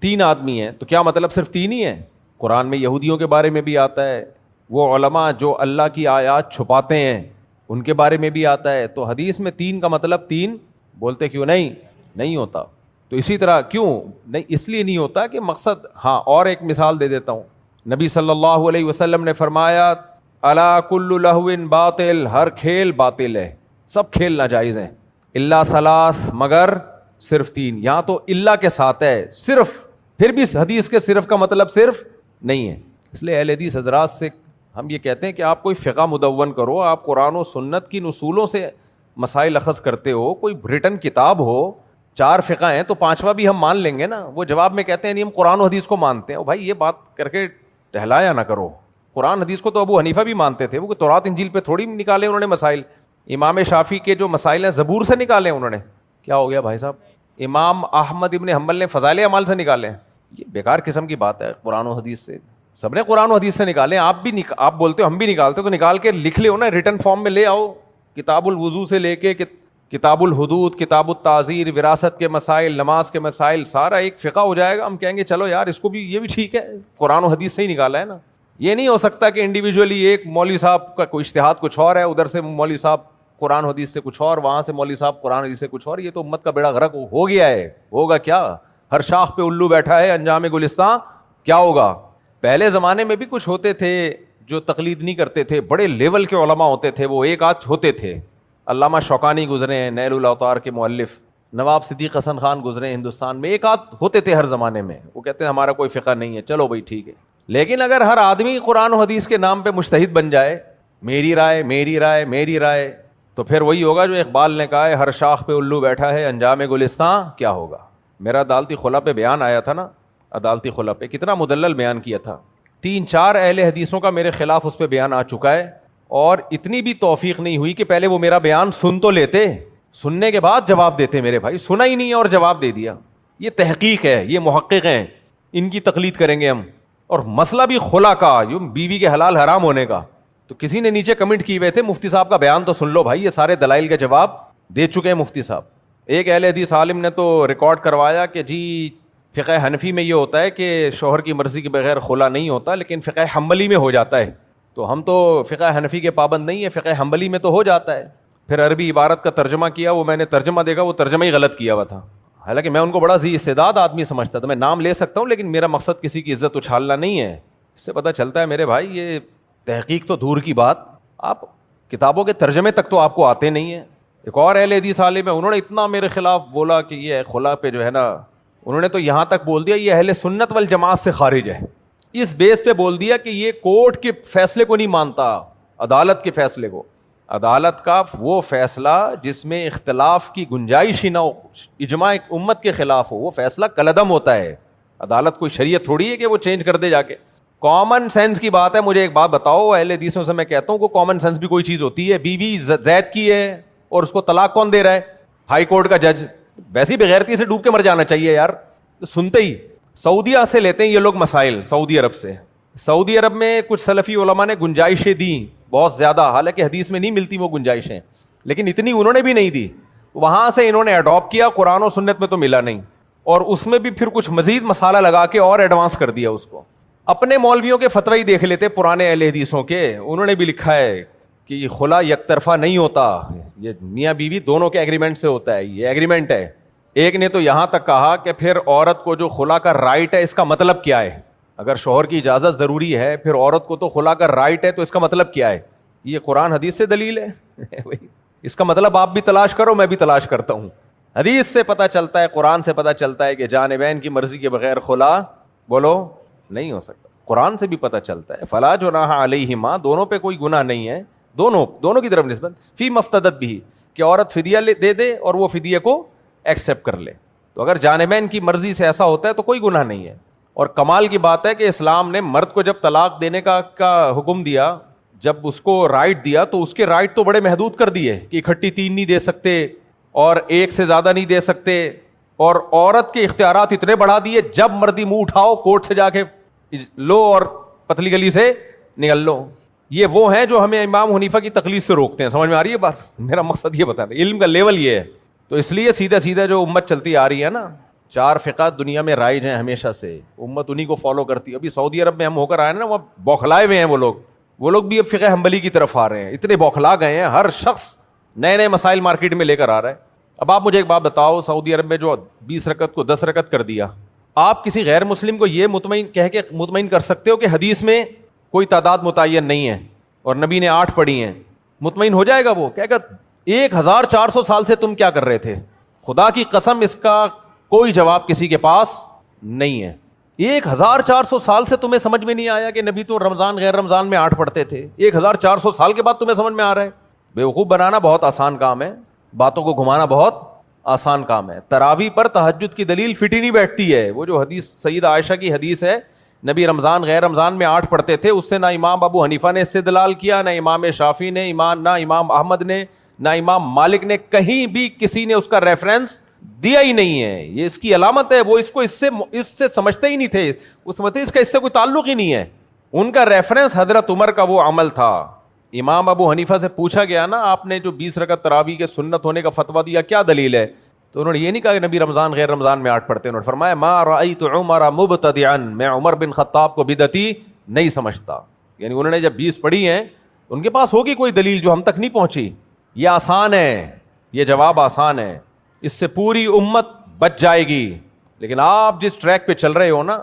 3 آدمی ہیں, تو کیا مطلب صرف 3 ہی ہیں؟ قرآن میں یہودیوں کے بارے میں بھی آتا ہے, وہ علماء جو اللہ کی آیات چھپاتے ہیں ان کے بارے میں بھی آتا ہے. تو حدیث میں 3 کا مطلب 3 بولتے کیوں نہیں ہوتا. تو اسی طرح کیوں نہیں, اس لیے نہیں ہوتا کہ مقصد. ہاں اور ایک مثال دے دیتا ہوں, نبی صلی اللہ علیہ وسلم نے فرمایا الا کل لہو باطل, ہر کھیل باطل ہے, سب کھیل ناجائز ہیں, الا ثلاث, مگر صرف 3. یہاں تو اللہ کے ساتھ ہے صرف, پھر بھی حدیث کے صرف کا مطلب صرف نہیں ہے. اس لیے اہل حدیث حضرات سے ہم یہ کہتے ہیں کہ آپ کوئی فقہ مدون کرو, آپ قرآن و سنت کی اصولوں سے مسائل اخذ کرتے ہو, کوئی ریٹن کتاب ہو, 4 فقہ ہیں تو 5واں بھی ہم مان لیں گے نا. وہ جواب میں کہتے ہیں نہیں ہم قرآن و حدیث کو مانتے ہیں. بھائی یہ بات کر کے ٹہلایا نہ کرو. قرآن حدیث کو تو ابو حنیفہ بھی مانتے تھے, وہ تورات انجیل پہ تھوڑی نکالے انہوں نے مسائل. امام شافعی کے جو مسائل ہیں زبور سے نکالے انہوں نے. کیا ہو گیا بھائی صاحب؟ امام احمد ابن حنبل نے فضائل اعمال سے نکالے ہیں. یہ بیکار قسم کی بات ہے. قرآن و حدیث سے سب نے قرآن و حدیث سے نکالے. آپ بھی آپ بولتے ہو ہم بھی نکالتے, تو نکال کے لکھ لے ہو نا, ریٹن فارم میں لے آؤ. کتاب الوضو سے لے کے کتاب الحدود, کتاب التعزیر, وراثت کے مسائل, نماز کے مسائل, سارا ایک فقہ ہو جائے گا. ہم کہیں گے چلو یار اس کو بھی, یہ بھی ٹھیک ہے, قرآن و حدیث سے ہی نکالا ہے نا. یہ نہیں ہو سکتا کہ انڈیویجولی ایک مولوی صاحب کا کوئی اجتہاد کچھ اور ہے, ادھر سے مولوی صاحب قرآن حدیث سے کچھ اور, وہاں سے مولوی صاحب قرآن حدیث سے کچھ اور. یہ تو امت کا بیڑا غرق ہو گیا ہے. ہوگا کیا؟ ہر شاخ پہ الو بیٹھا ہے, انجام گلستان کیا ہوگا. پہلے زمانے میں بھی کچھ ہوتے تھے جو تقلید نہیں کرتے تھے, بڑے لیول کے علماء ہوتے تھے, وہ ایک آدھ ہوتے تھے. علامہ شوکانی گزرے ہیں, نیل الاوطار کے مؤلف, نواب صدیق حسن خان گزرے ہیں ہندوستان میں, ایک آدھ ہوتے تھے ہر زمانے میں. وہ کہتے ہیں ہمارا کوئی فقہ نہیں ہے, چلو بھائی ٹھیک ہے. لیکن اگر ہر آدمی قرآن و حدیث کے نام پہ مجتہد بن جائے, میری رائے میری رائے میری رائے, تو پھر وہی ہوگا جو اقبال نے کہا ہے, ہر شاخ پہ الو بیٹھا ہے, انجام گلستان کیا ہوگا. میرا عدالتی خلا پہ بیان آیا تھا نا, عدالتی خلا پہ کتنا مدلل بیان کیا تھا. 3-4 اہل حدیثوں کا میرے خلاف اس پہ بیان آ چکا ہے, اور اتنی بھی توفیق نہیں ہوئی کہ پہلے وہ میرا بیان سن تو لیتے, سننے کے بعد جواب دیتے. میرے بھائی سنا ہی نہیں اور جواب دے دیا. یہ تحقیق ہے, یہ محقق ہیں, ان کی تقلید کریں گے ہم. اور مسئلہ بھی خلا کا, جو بیوی کے حلال حرام ہونے کا. تو کسی نے نیچے کمنٹ کیے ہوئے تھے, مفتی صاحب کا بیان تو سن لو بھائی, یہ سارے دلائل کے جواب دے چکے ہیں مفتی صاحب. ایک اہل حدیث عالم نے تو ریکارڈ کروایا کہ جی فقہ حنفی میں یہ ہوتا ہے کہ شوہر کی مرضی کے بغیر خلا نہیں ہوتا, لیکن فقہ حنبلی میں ہو جاتا ہے. تو ہم تو فقہ حنفی کے پابند نہیں ہے, فقہ حنبلی میں تو ہو جاتا ہے. پھر عربی عبارت کا ترجمہ کیا, وہ میں نے ترجمہ دیکھا, وہ ترجمہ ہی غلط کیا ہوا تھا. حالانکہ میں ان کو بڑا ذی استعداد آدمی سمجھتا تھا, میں نام لے سکتا ہوں, لیکن میرا مقصد کسی کی عزت اچھالنا نہیں ہے. اس سے پتہ چلتا ہے میرے بھائی یہ تحقیق تو دور کی بات, آپ کتابوں کے ترجمے تک تو آپ کو آتے نہیں ہیں. ایک اور اہل حدیث عالم ہے, انہوں نے اتنا میرے خلاف بولا کہ یہ خلا پہ جو ہے نا, انہوں نے تو یہاں تک بول دیا یہ اہل سنت والجماعت سے خارج ہے. اس بیس پہ بول دیا کہ یہ کورٹ کے فیصلے کو نہیں مانتا, عدالت کے فیصلے کو. عدالت کا وہ فیصلہ جس میں اختلاف کی گنجائش ہی نہ ہو, اجماع امت کے خلاف ہو, وہ فیصلہ کالعدم ہوتا ہے. عدالت کوئی شریعت تھوڑی ہے کہ وہ چینج کر دے جا کے. کامن سینس کی بات ہے. مجھے ایک بات بتاؤ, اہل حدیثوں سے میں کہتا ہوں کہ کامن سینس بھی کوئی چیز ہوتی ہے. بیوی زید کی ہے اور اس کو طلاق کون دے رہا ہے؟ ہائی کورٹ کا جج. ویسے ہی بغیرتی سے ڈوب کے مر جانا چاہیے یار. سنتے ہی سعودیہ سے لیتے ہیں یہ لوگ مسائل, سعودی عرب سے. سعودی عرب میں کچھ سلفی علماء نے گنجائشیں دیں بہت زیادہ, حالانکہ حدیث میں نہیں ملتی وہ گنجائشیں, لیکن اتنی انہوں نے بھی نہیں دی. وہاں سے انہوں نے اڈاپٹ کیا, قرآن و سنت میں تو ملا نہیں, اور اس میں بھی پھر کچھ مزید مسالہ لگا کے اور ایڈوانس کر دیا اس کو. اپنے مولویوں کے فتوی ہی دیکھ لیتے پرانے اہل حدیثوں کے, انہوں نے بھی لکھا ہے کہ یہ خلا یک طرفہ نہیں ہوتا, یہ میاں بیوی دونوں کے ایگریمنٹ سے ہوتا ہے, یہ ایگریمنٹ ہے. ایک نے تو یہاں تک کہا کہ پھر عورت کو جو خلا کا رائٹ ہے اس کا مطلب کیا ہے؟ اگر شوہر کی اجازت ضروری ہے, پھر عورت کو تو خلا کا رائٹ ہے, تو اس کا مطلب کیا ہے؟ یہ قرآن حدیث سے دلیل ہے. اس کا مطلب آپ بھی تلاش کرو, میں بھی تلاش کرتا ہوں. حدیث سے پتہ چلتا ہے, قرآن سے پتہ چلتا ہے کہ جانبین کی مرضی کے بغیر خلا بولو نہیں ہو سکتا. قرآن سے بھی پتہ چلتا ہے فلا جناح علیہما, دونوں پہ کوئی گناہ نہیں ہے, دونوں کی طرف نسبت فی مفتدت بھی, کہ عورت فدیہ دے دے اور وہ فدیہ کو ایکسیپٹ کر لے. تو اگر جانبین کی مرضی سے ایسا ہوتا ہے تو کوئی گناہ نہیں ہے. اور کمال کی بات ہے کہ اسلام نے مرد کو جب طلاق دینے کا حکم دیا, جب اس کو رائٹ دیا, تو اس کے رائٹ تو بڑے محدود کر دیے کہ اکٹھی 3 نہیں دے سکتے اور 1 سے زیادہ نہیں دے سکتے, اور عورت کے اختیارات اتنے بڑھا دیے, جب مرضی منہ اٹھاؤ کورٹ سے جا کے لو اور پتلی گلی سے نکل لو. یہ وہ ہیں جو ہمیں امام حنیفہ کی تقلید سے روکتے ہیں. سمجھ میں آ رہی ہے بات؟ میرا مقصد یہ بتانا, علم کا لیول یہ ہے. تو اس لیے سیدھا جو امت چلتی آ رہی ہے نا, 4 فقہ دنیا میں رائج ہیں ہمیشہ سے, امت انہی کو فالو کرتی ہے. ابھی سعودی عرب میں ہم ہو کر آئے نا, وہاں بوکھلائے ہوئے ہیں وہ لوگ بھی اب فقہ حنبلی کی طرف آ رہے ہیں. اتنے بوکھلا گئے ہیں, ہر شخص نئے مسائل مارکیٹ میں لے کر آ رہا ہے. اب آپ مجھے ایک بات بتاؤ, سعودی عرب میں جو 20 رکعت کو 10 رکعت کر دیا, آپ کسی غیر مسلم کو یہ مطمئن کر سکتے ہو کہ حدیث میں کوئی تعداد متعین نہیں ہے اور نبی نے 8 پڑھی ہیں؟ مطمئن ہو جائے گا وہ؟ کہے گا 1400 سال سے تم کیا کر رہے تھے؟ خدا کی قسم اس کا کوئی جواب کسی کے پاس نہیں ہے. 1400 سال سے تمہیں سمجھ میں نہیں آیا کہ نبی تو رمضان غیر رمضان میں 8 پڑھتے تھے؟ 1400 سال کے بعد تمہیں سمجھ میں آ رہا ہے؟ بیوقوف بنانا بہت آسان کام ہے، باتوں کو گھمانا بہت آسان کام ہے. تراویح پر تہجد کی دلیل فٹ ہی نہیں بیٹھتی ہے. وہ جو حدیث سیدہ عائشہ کی حدیث ہے نبی رمضان غیر رمضان میں 8 پڑھتے تھے، اس سے نہ امام ابو حنیفہ نے استدلال کیا، نہ امام شافعی نے، نہ امام احمد نے، نہ امام مالک نے، کہیں بھی کسی نے اس کا ریفرنس دیا ہی نہیں ہے. یہ اس کی علامت ہے. وہ اس سے سمجھتے ہی نہیں تھے، وہ سمجھتے اس کا اس سے کوئی تعلق ہی نہیں ہے. ان کا ریفرنس حضرت عمر کا وہ عمل تھا. امام ابو حنیفہ سے پوچھا گیا نا آپ نے جو 20 رکعت تراویح کے سنت ہونے کا فتویٰ دیا کیا دلیل ہے؟ تو انہوں نے یہ نہیں کہا کہ نبی رمضان غیر رمضان میں 8 پڑھتے. انہوں نے فرمایا ما رأیت عمر مبتدعا، میں عمر بن خطاب کو بدعتی نہیں سمجھتا. یعنی انہوں نے جب 20 پڑھی ہیں ان کے پاس ہوگی کوئی دلیل جو ہم تک نہیں پہنچی. یہ آسان ہے، یہ جواب آسان ہے، اس سے پوری امت بچ جائے گی. لیکن آپ جس ٹریک پہ چل رہے ہو نا،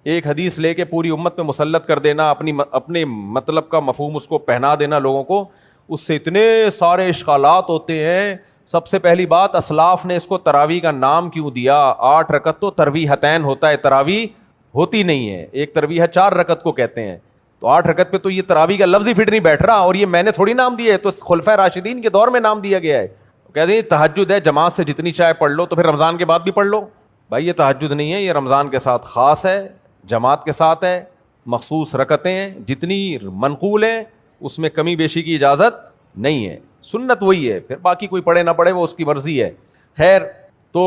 ایک حدیث لے کے پوری امت پہ مسلط کر دینا، اپنے مطلب کا مفہوم اس کو پہنا دینا لوگوں کو، اس سے اتنے سارے اشکالات ہوتے ہیں. سب سے پہلی بات، اسلاف نے اس کو تراویح کا نام کیوں دیا؟ 8 رکعت تو ترویحتین ہوتا ہے، تراویح ہوتی نہیں ہے. ایک ترویح 4 رکعت کو کہتے ہیں، تو 8 رکعت پہ تو یہ تراویح کا لفظ ہی فٹ نہیں بیٹھ رہا. اور یہ میں نے تھوڑی نام دیا ہے، تو خلفائے راشدین کے دور میں نام دیا گیا ہے. کہتے ہیں تہجد ہے، جماعت سے جتنی چاہے پڑھ لو، تو پھر رمضان کے بعد بھی پڑھ لو. بھائی یہ تہجد نہیں ہے، یہ رمضان کے ساتھ خاص ہے، جماعت کے ساتھ ہے، مخصوص رکعتیں ہیں، جتنی منقول ہیں اس میں کمی بیشی کی اجازت نہیں ہے. سنت وہی ہے، پھر باقی کوئی پڑھے نہ پڑھے وہ اس کی مرضی ہے. خیر، تو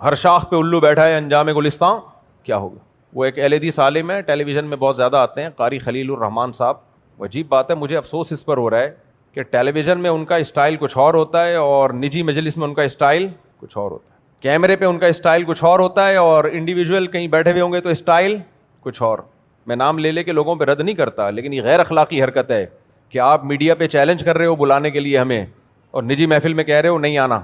ہر شاخ پہ الو بیٹھا ہے انجام گلستان کیا ہوگا. وہ ایک اہل حدیث عالم ہے، ٹیلی ویژن میں بہت زیادہ آتے ہیں، قاری خلیل الرحمان صاحب. عجیب بات ہے، مجھے افسوس اس پر ہو رہا ہے کہ ٹیلی ویژن میں ان کا اسٹائل کچھ اور ہوتا ہے اور نجی مجلس میں ان کا اسٹائل کچھ اور ہوتا ہے. کیمرے پہ ان کا اسٹائل کچھ اور ہوتا ہے اور انڈیویجول کہیں بیٹھے ہوئے ہوں گے تو اسٹائل کچھ اور. میں نام لے کے لوگوں پہ رد نہیں کرتا، لیکن یہ غیر اخلاقی حرکت ہے کہ آپ میڈیا پہ چیلنج کر رہے ہو بلانے کے لیے ہمیں، اور نجی محفل میں کہہ رہے ہو نہیں آنا.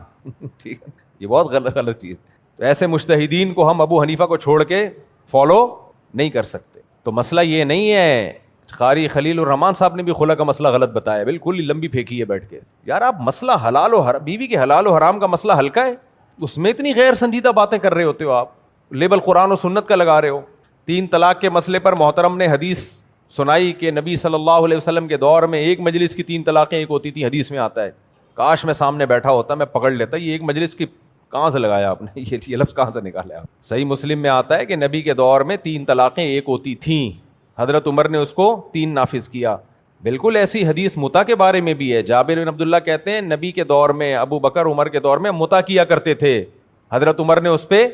ٹھیک ہے، یہ بہت غلط چیز. تو ایسے مجتہدین کو ہم ابو حنیفہ کو چھوڑ کے فالو نہیں کر سکتے. تو مسئلہ یہ نہیں ہے. قاری خلیل الرحمان صاحب نے بھی خلا کا مسئلہ غلط بتایا، بالکل لمبی پھینکی ہے بیٹھ کے. یار آپ مسئلہ حلال و حرام، بیوی کے حلال و حرام کا مسئلہ ہلکا ہے، اس میں اتنی غیر سنجیدہ باتیں کر رہے ہوتے ہو. آپ لیبل قرآن و سنت کا لگا رہے ہو. 3 طلاق کے مسئلے پر محترم نے حدیث سنائی کہ نبی صلی اللہ علیہ وسلم کے دور میں ایک مجلس کی 3 طلاقیں ایک ہوتی تھی. حدیث میں آتا ہے. کاش میں سامنے بیٹھا ہوتا، میں پکڑ لیتا یہ ایک مجلس کی کہاں سے لگایا آپ نے، یہ لفظ کہاں سے نکالا آپ. صحیح مسلم میں آتا ہے کہ نبی کے دور میں 3 طلاقیں ایک ہوتی تھیں، حضرت عمر نے اس کو 3 نافذ کیا. بالکل ایسی حدیث متا کے بارے میں بھی ہے. جابر بن عبداللہ کہتے ہیں نبی کے دور میں، ابو بکر عمر کے دور میں متا کیا کرتے تھے، حضرت عمر نے اس پہ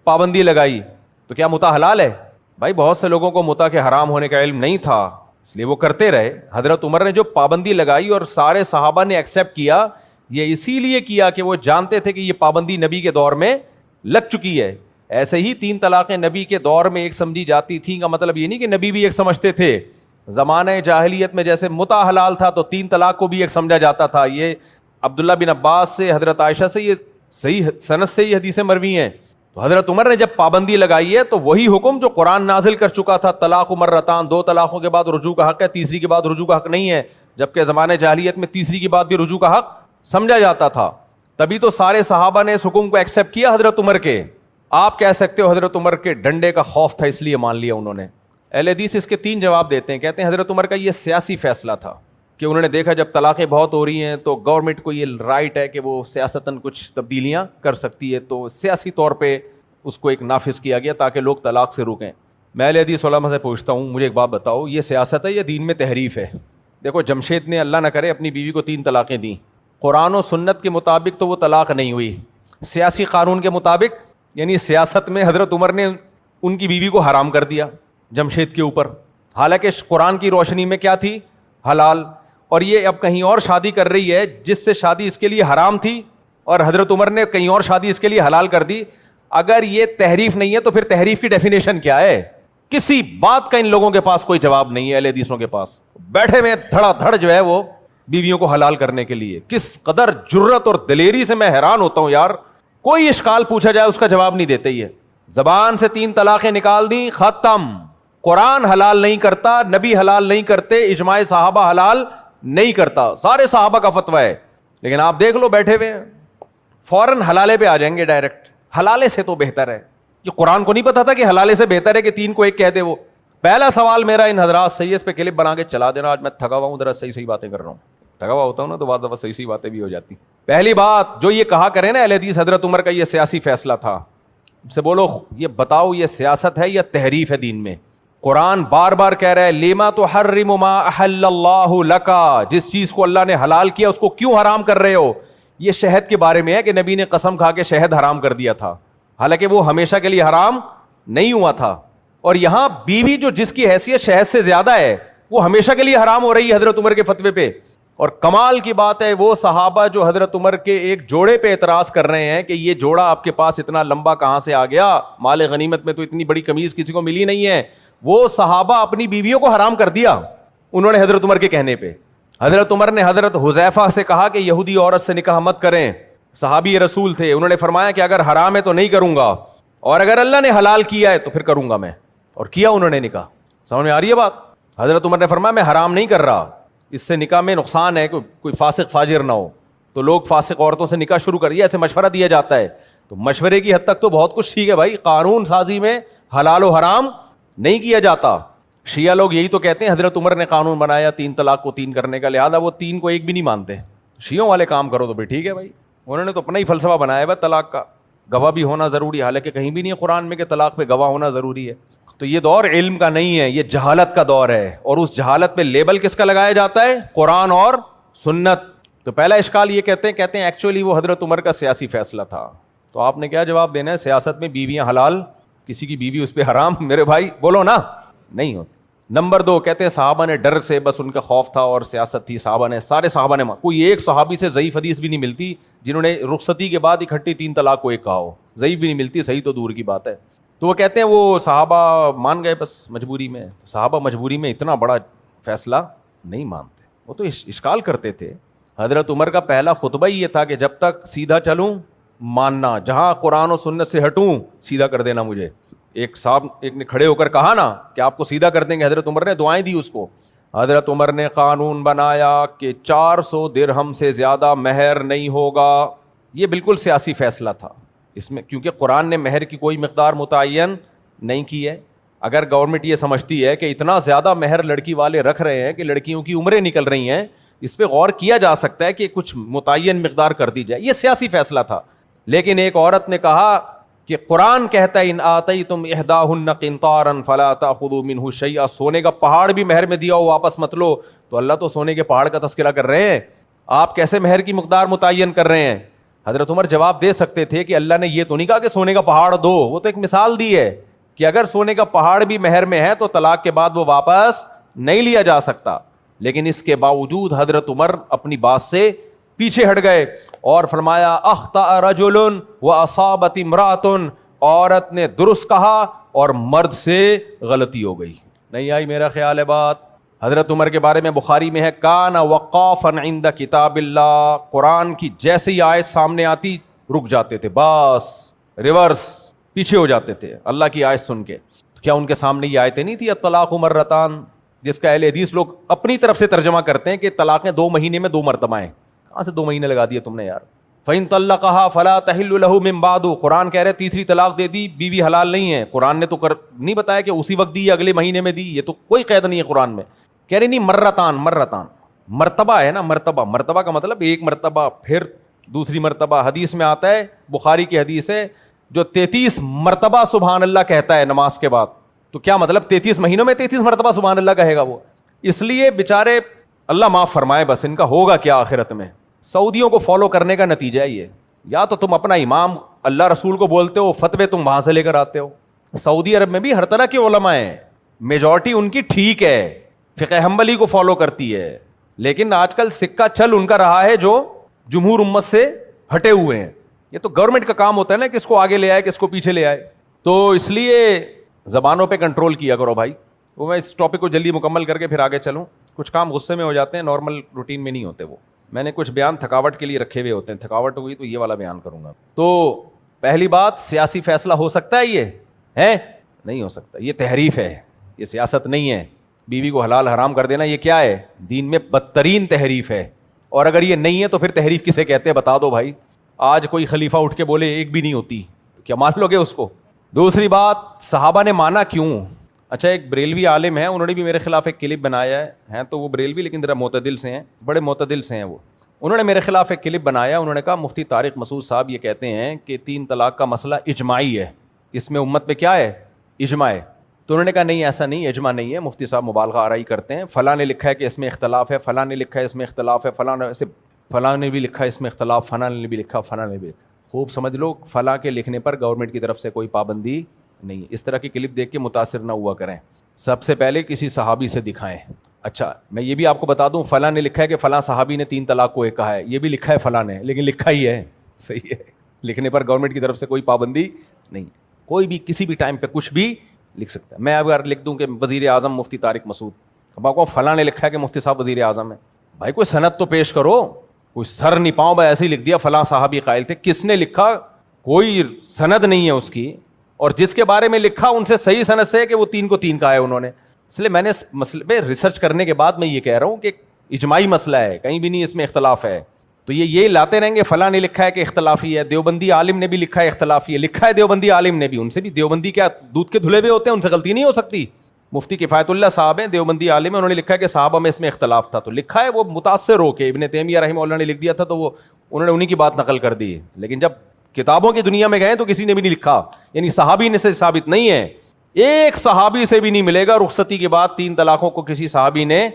پابندی لگائی. تو کیا متا حلال ہے؟ بھائی بہت سے لوگوں کو متا کے حرام ہونے کا علم نہیں تھا، اس لیے وہ کرتے رہے. حضرت عمر نے جو پابندی لگائی اور سارے صحابہ نے ایکسیپٹ کیا، یہ اسی لیے کیا کہ وہ جانتے تھے کہ یہ پابندی نبی کے دور میں لگ چکی ہے. ایسے ہی 3 طلاقیں نبی کے دور میں ایک سمجھی جاتی تھیں کا مطلب یہ نہیں کہ نبی بھی ایک سمجھتے تھے. زمانہ جاہلیت میں جیسے متا حلال تھا تو 3 طلاق کو بھی ایک سمجھا جاتا تھا. یہ عبداللہ بن عباس سے، حضرت عائشہ سے یہ صحیح سند سے یہ حدیثیں مروی ہیں. تو حضرت عمر نے جب پابندی لگائی ہے تو وہی حکم جو قرآن نازل کر چکا تھا، طلاق مرتان، 2 طلاقوں کے بعد رجوع کا حق ہے، تیسری کے بعد رجوع کا حق نہیں ہے. جبکہ زمانے جاہلیت میں تیسری کے بعد بھی رجوع کا حق سمجھا جاتا تھا. تبھی تو سارے صحابہ نے اس حکم کو ایکسیپٹ کیا حضرت عمر کے. آپ کہہ سکتے ہو حضرت عمر کے ڈنڈے کا خوف تھا اس لیے مان لیا انہوں نے. اہل حدیث اس کے 3 جواب دیتے ہیں. کہتے ہیں حضرت عمر کا یہ سیاسی فیصلہ تھا کہ انہوں نے دیکھا جب طلاقیں بہت ہو رہی ہیں تو گورنمنٹ کو یہ رائٹ ہے کہ وہ سیاستاً کچھ تبدیلیاں کر سکتی ہے، تو سیاسی طور پہ اس کو ایک نافذ کیا گیا تاکہ لوگ طلاق سے رکیں. میں اہل حدیث علماء سے پوچھتا ہوں، مجھے ایک بات بتاؤ، یہ سیاست ہے یا دین میں تحریف ہے؟ دیکھو جمشید نے اللہ نہ کرے اپنی بیوی کو 3 طلاقیں دیں. قرآن و سنت کے مطابق تو وہ طلاق نہیں ہوئی، سیاسی قانون کے مطابق یعنی سیاست میں حضرت عمر نے ان کی بیوی کو حرام کر دیا جمشید کے اوپر، حالانکہ قرآن کی روشنی میں کیا تھی؟ حلال. اور یہ اب کہیں اور شادی کر رہی ہے جس سے شادی اس کے لیے حرام تھی، اور حضرت عمر نے کہیں اور شادی اس کے لیے حلال کر دی. اگر یہ تحریف نہیں ہے تو پھر تحریف کی ڈیفینیشن کیا ہے؟ کسی بات کا ان لوگوں کے پاس کوئی جواب نہیں ہے. اہل حدیثوں کے پاس بیٹھے میں دھڑا دھڑ جو ہے وہ بیویوں کو حلال کرنے کے لیے. کس قدر جرت اور دلیری سے میں حیران ہوتا ہوں یار. کوئی اشکال پوچھا جائے اس کا جواب نہیں دیتے. یہ زبان سے 3 طلاقیں نکال دیں، ختم. قرآن حلال نہیں کرتا، نبی حلال نہیں کرتے، اجماع صحابہ حلال نہیں کرتا، سارے صحابہ کا فتویٰ ہے. لیکن آپ دیکھ لو بیٹھے ہوئے فوراً حلالے پہ آ جائیں گے ڈائریکٹ. حلالے سے تو بہتر ہے. کہ قرآن کو نہیں پتا تھا کہ حلالے سے بہتر ہے کہ 3 کو 1 کہہ دے وہ. پہلا سوال میرا ان حضرات سے یہ, اس پہ کلپ بنا کے چلا دینا, آج میں تھکا ہوا ہوں, ذرا صحیح باتیں کر رہا ہوں. تھکا ہوا ہوتا ہوں نا تو بعض دفعہ صحیح باتیں بھی ہو جاتی. پہلی بات جو یہ کہا کریں نا اہل حدیث حضرت عمر کا یہ سیاسی فیصلہ تھا, سے بولو یہ بتاؤ یہ سیاست ہے یا تحریف ہے دین میں؟ قرآن بار بار کہہ رہا ہے لیما تحرم ما احل اللہ لکا, جس چیز کو اللہ نے حلال کیا اس کو کیوں حرام کر رہے ہو. یہ شہد کے بارے میں ہے کہ نبی نے قسم کھا کے شہد حرام کر دیا تھا, حالانکہ وہ ہمیشہ کے لیے حرام نہیں ہوا تھا. اور یہاں بیوی جو جس کی حیثیت شہد سے زیادہ ہے وہ ہمیشہ کے لیے حرام ہو رہی ہے حضرت عمر کے فتوے پہ. اور کمال کی بات ہے وہ صحابہ جو حضرت عمر کے ایک جوڑے پہ اعتراض کر رہے ہیں کہ یہ جوڑا آپ کے پاس اتنا لمبا کہاں سے آ گیا, مال غنیمت میں تو اتنی بڑی قمیض کسی کو ملی نہیں ہے, وہ صحابہ اپنی بیویوں کو حرام کر دیا انہوں نے حضرت عمر کے کہنے پہ. حضرت عمر نے حضرت حذیفہ سے کہا کہ یہودی عورت سے نکاح مت کریں, صحابی رسول تھے, انہوں نے فرمایا کہ اگر حرام ہے تو نہیں کروں گا, اور اگر اللہ نے حلال کیا ہے تو پھر کروں گا میں, اور کیا انہوں نے نکاح. سمجھ میں آ رہی ہے بات؟ حضرت عمر نے فرمایا میں حرام نہیں کر رہا, اس سے نکاح میں نقصان ہے, کوئی فاسق فاجر نہ ہو. تو لوگ فاسق عورتوں سے نکاح شروع کریے, ایسے مشورہ دیا جاتا ہے. تو مشورے کی حد تک تو بہت کچھ ٹھیک ہے بھائی, قانون سازی میں حلال و حرام نہیں کیا جاتا. شیعہ لوگ یہی تو کہتے ہیں حضرت عمر نے قانون بنایا 3 طلاق کو 3 کرنے کا, لہٰذا وہ 3 کو 1 بھی نہیں مانتے. شیعوں والے کام کرو تو بھی ٹھیک ہے بھائی, انہوں نے تو اپنا ہی فلسفہ بنایا ہے طلاق کا, گواہ بھی ہونا ضروری ہے, حالانکہ کہیں بھی نہیں ہے قرآن میں کہ طلاق پہ گواہ ہونا ضروری ہے. تو یہ دور علم کا نہیں ہے, یہ جہالت کا دور ہے, اور اس جہالت پہ لیبل کس کا لگایا جاتا ہے؟ قرآن اور سنت. تو پہلا اشکال یہ کہتے ہیں ایکچولی وہ حضرت عمر کا سیاسی فیصلہ تھا. تو آپ نے کیا جواب دینا ہے؟ سیاست میں بیویاں حلال, کسی کی بیوی اس پہ حرام, میرے بھائی بولو نا, نہیں ہوتی. نمبر 2 کہتے ہیں صحابہ نے ڈر سے, بس ان کا خوف تھا اور سیاست تھی, سارے صحابہ نے, کوئی ایک صحابی سے ضعیف حدیث بھی نہیں ملتی جنہوں نے رخصتی کے بعد اکٹھی 3 طلاق کو 1 کہا ہو, ضعیف بھی نہیں ملتی, صحیح تو دور کی بات ہے. تو وہ کہتے ہیں وہ صحابہ مان گئے بس مجبوری میں. صحابہ مجبوری میں اتنا بڑا فیصلہ نہیں مانتے, وہ تو اشکال کرتے تھے. حضرت عمر کا پہلا خطبہ ہی یہ تھا کہ جب تک سیدھا چلوں ماننا, جہاں قرآن و سنت سے ہٹوں سیدھا کر دینا مجھے. ایک نے کھڑے ہو کر کہا نا کہ آپ کو سیدھا کر دیں گے, حضرت عمر نے دعائیں دی اس کو. حضرت عمر نے قانون بنایا کہ 400 درہم سے زیادہ مہر نہیں ہوگا. یہ بالکل سیاسی فیصلہ تھا اس میں, کیونکہ قرآن نے مہر کی کوئی مقدار متعین نہیں کی ہے. اگر گورنمنٹ یہ سمجھتی ہے کہ اتنا زیادہ مہر لڑکی والے رکھ رہے ہیں کہ لڑکیوں کی عمریں نکل رہی ہیں, اس پہ غور کیا جا سکتا ہے کہ کچھ متعین مقدار کر دی جائے. یہ سیاسی فیصلہ تھا. لیکن ایک عورت نے کہا کہ قرآن کہتا ہے ان آتیتم احداہن قنطارا فلا تاخذوا منہ شیئا, سونے کا پہاڑ بھی مہر میں دیا ہو واپس مت لو. تو اللہ تو سونے کے پہاڑ کا تذکرہ کر رہے ہیں, آپ کیسے مہر کی مقدار متعین کر رہے ہیں؟ حضرت عمر جواب دے سکتے تھے کہ اللہ نے یہ تو نہیں کہا کہ سونے کا پہاڑ دو, وہ تو ایک مثال دی ہے کہ اگر سونے کا پہاڑ بھی مہر میں ہے تو طلاق کے بعد وہ واپس نہیں لیا جا سکتا. لیکن اس کے باوجود حضرت عمر اپنی بات سے پیچھے ہٹ گئے اور فرمایا اخطأ رجل واصابت امرأۃ, عورت نے درست کہا اور مرد سے غلطی ہو گئی. نہیں آئی میرا خیال ہے بات. حضرت عمر کے بارے میں بخاری میں ہے کان وقافا عند کتاب اللہ, قرآن کی جیسے ہی آیت سامنے آتی رک جاتے تھے, بس ریورس پیچھے ہو جاتے تھے اللہ کی آیت سن کے. تو کیا ان کے سامنے یہ آیتیں نہیں تھی الطلاق مرتان, جس کا اہل حدیث لوگ اپنی طرف سے ترجمہ کرتے ہیں کہ طلاقیں 2 مہینے میں 2 مرتبہ ہیں. کہاں سے 2 مہینے لگا دیے تم نے یار؟ فَإِن طَلَّقَهَا فَلَا تَحِلُّ لَهُ مِن بَعْدُ, قرآن کہہ رہے تیسری طلاق دے دی بیوی حلال نہیں ہے. قرآن نے تو نہیں بتایا کہ اسی وقت دی یا اگلے مہینے میں دی, یہ تو کوئی قید نہیں ہے قرآن میں. کہہ رہے نہیں مرتان مرتبہ ہے نا, مرتبہ کا مطلب 1 مرتبہ پھر دوسری مرتبہ. حدیث میں آتا ہے, بخاری کی حدیث ہے, جو 33 مرتبہ سبحان اللہ کہتا ہے نماز کے بعد, تو کیا مطلب 33 مہینوں میں 33 مرتبہ سبحان اللہ کہے گا وہ؟ اس لیے بیچارے اللہ معاف فرمائے, بس ان کا ہوگا کیا آخرت میں. سعودیوں کو فالو کرنے کا نتیجہ ہے یہ. یا تو تم اپنا امام اللہ رسول کو بولتے ہو, فتوے تم وہاں سے لے کر آتے ہو. سعودی عرب میں بھی ہر طرح کے علماء ہیں, میجورٹی ان کی ٹھیک ہے, فقہ حنبلی کو فالو کرتی ہے, لیکن آج کل سکہ چل ان کا رہا ہے جو جمہور امت سے ہٹے ہوئے ہیں. یہ تو گورنمنٹ کا کام ہوتا ہے نا, کس کو آگے لے آئے کس کو پیچھے لے آئے. تو اس لیے زبانوں پہ کنٹرول کیا کرو بھائی. تو میں اس ٹاپک کو جلدی مکمل کر کے پھر آگے چلوں. کچھ کام غصے میں ہو جاتے ہیں, نارمل روٹین میں نہیں ہوتے. وہ میں نے کچھ بیان تھکاوٹ کے لیے رکھے ہوئے ہوتے ہیں, تھکاوٹ ہوئی تو یہ والا بیان کروں گا. تو پہلی بات, سیاسی فیصلہ ہو سکتا ہے یہ ہے؟ نہیں ہو سکتا, یہ تحریف ہے, یہ سیاست نہیں ہے. بیوی کو حلال حرام کر دینا یہ کیا ہے؟ دین میں بدترین تحریف ہے. اور اگر یہ نہیں ہے تو پھر تحریف کسے کہتے ہیں بتا دو بھائی. آج کوئی خلیفہ اٹھ کے بولے 1 بھی نہیں ہوتی, تو کیا مان لو گے اس کو؟ دوسری بات, صحابہ نے مانا کیوں؟ اچھا, ایک بریلوی عالم ہے, انہوں نے بھی میرے خلاف ایک کلپ بنایا ہے تو وہ بریلوی لیکن ذرا معتدل سے ہیں, بڑے معتدل سے ہیں وہ. انہوں نے میرے خلاف ایک کلپ بنایا, انہوں نے کہا مفتی طارق مسعود صاحب یہ کہتے ہیں کہ 3 طلاق کا مسئلہ اجماعی ہے, اس میں امت میں کیا ہے, اجماع ہے. تو انہوں نے کہا نہیں ایسا نہیں, اجماع نہیں ہے, مفتی صاحب مبالغہ آرائی کرتے ہیں, فلاں نے لکھا ہے کہ اس میں اختلاف ہے, فلاں نے لکھا ہے اس میں اختلاف ہے, فلاں نے بھی لکھا ہے اس میں اختلاف, فلاں نے بھی لکھا, فلاں نے بھی لکھا. خوب سمجھ لو, فلاں کے لکھنے پر گورنمنٹ کی طرف سے کوئی پابندی نہیں. اس طرح کی کلپ دیکھ کے متاثر نہ ہوا کریں, سب سے پہلے کسی صحابی سے دکھائیں. اچھا میں یہ بھی آپ کو بتا دوں, فلاں نے لکھا ہے کہ فلاں صحابی نے 3 طلاق کو ایک کہا ہے, یہ بھی لکھا ہے فلاں نے, لیکن لکھا ہی ہے, صحیح ہے, لکھنے پر گورنمنٹ کی طرف سے کوئی پابندی نہیں. کوئی بھی کسی بھی ٹائم پہ کچھ بھی لکھ سکتا ہے. میں اگر لکھ دوں کہ وزیر اعظم مفتی طارق مسعود, اب آپ کو فلاں نے لکھا ہے کہ مفتی صاحب وزیر اعظم ہے, بھائی کوئی سند تو پیش کرو, کوئی سر نہیں پاؤں بھائی ایسے ہی لکھ دیا فلاں صحابی قائل تھے, کس نے لکھا, کوئی سند نہیں ہے اس کی, اور جس کے بارے میں لکھا ان سے صحیح سند سے ہے کہ وہ 3 کو 3 کہا ہے انہوں نے. اس لیے میں نے اس مسئلے پہ ریسرچ کرنے کے بعد میں یہ کہہ رہا ہوں کہ اجماعی مسئلہ ہے, کہیں بھی نہیں اس میں اختلاف ہے. تو یہ لاتے رہیں گے, فلاں نے لکھا ہے کہ اختلافی ہے, دیوبندی عالم نے بھی لکھا ہے اختلافی ہے, لکھا ہے دیوبندی عالم نے بھی, ان سے بھی دیوبندی کیا دودھ کے دھلے ہوئے ہوتے ہیں, ان سے غلطی نہیں ہو سکتی. مفتی کفایت اللہ صاحب ہیں, دیوبندی عالم ہیں, انہوں نے لکھا ہے کہ صحابہ میں اس میں اختلاف تھا, تو لکھا ہے, وہ متاثر ہو کے ابن تیمیہ رحمہ اللہ نے لکھ دیا تھا تو وہ انہوں نے انہی کی بات نقل کر دی. لیکن جب کتابوں کی دنیا میں گئے تو کسی نے بھی نہیں لکھا, یعنی صحابی نے سے ثابت نہیں ہے, ایک صحابی سے بھی نہیں ملے گا رخصتی کے بعد 3 طلاقوں کو کسی صحابی نے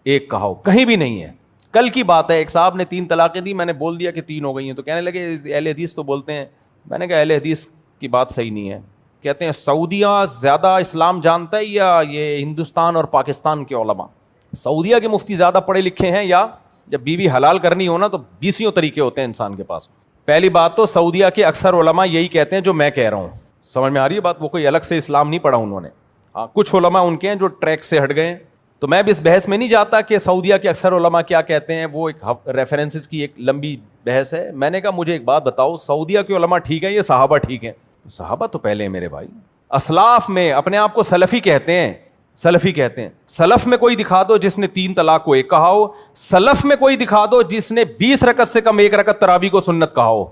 ایک کہا ہو, کہیں بھی نہیں ہے. کل کی بات ہے, ایک صاحب نے 3 طلاقیں دی, میں نے بول دیا کہ 3 ہو گئی ہیں, تو کہنے لگے اہل حدیث تو بولتے ہیں. میں نے کہا اہل حدیث کی بات صحیح نہیں ہے. کہتے ہیں سعودیہ زیادہ اسلام جانتا ہے یا یہ ہندوستان اور پاکستان کے علماء؟ سعودیہ کے مفتی زیادہ پڑھے لکھے ہیں, یا جب بیوی حلال کرنی ہو نا تو 20 طریقے ہوتے ہیں انسان کے پاس. پہلی بات تو سعودیہ کے اکثر علماء یہی کہتے ہیں جو میں کہہ رہا ہوں, سمجھ میں آ رہی ہے بات, وہ کوئی الگ سے اسلام نہیں پڑھا انہوں نے. ہاں کچھ علماء ان کے ہیں جو ٹریک سے ہٹ گئے. تو میں بھی اس بحث میں نہیں جاتا کہ سعودیہ کے اکثر علماء کیا کہتے ہیں, وہ ایک ریفرنسز کی ایک لمبی بحث ہے. میں نے کہا مجھے ایک بات بتاؤ, سعودیہ کے علماء ٹھیک ہیں, یہ صحابہ ٹھیک ہیں؟ صحابہ تو پہلے ہیں میرے بھائی. اسلاف میں اپنے آپ کو سلفی کہتے ہیں, سلفی کہتے ہیں. سلف میں کوئی دکھا دو جس نے 3 طلاق کو ایک کہا ہو, سلف میں کوئی دکھا دو جس نے 20 رکعت سے کم 1 رکعت تراویح کو سنت کہا ہو.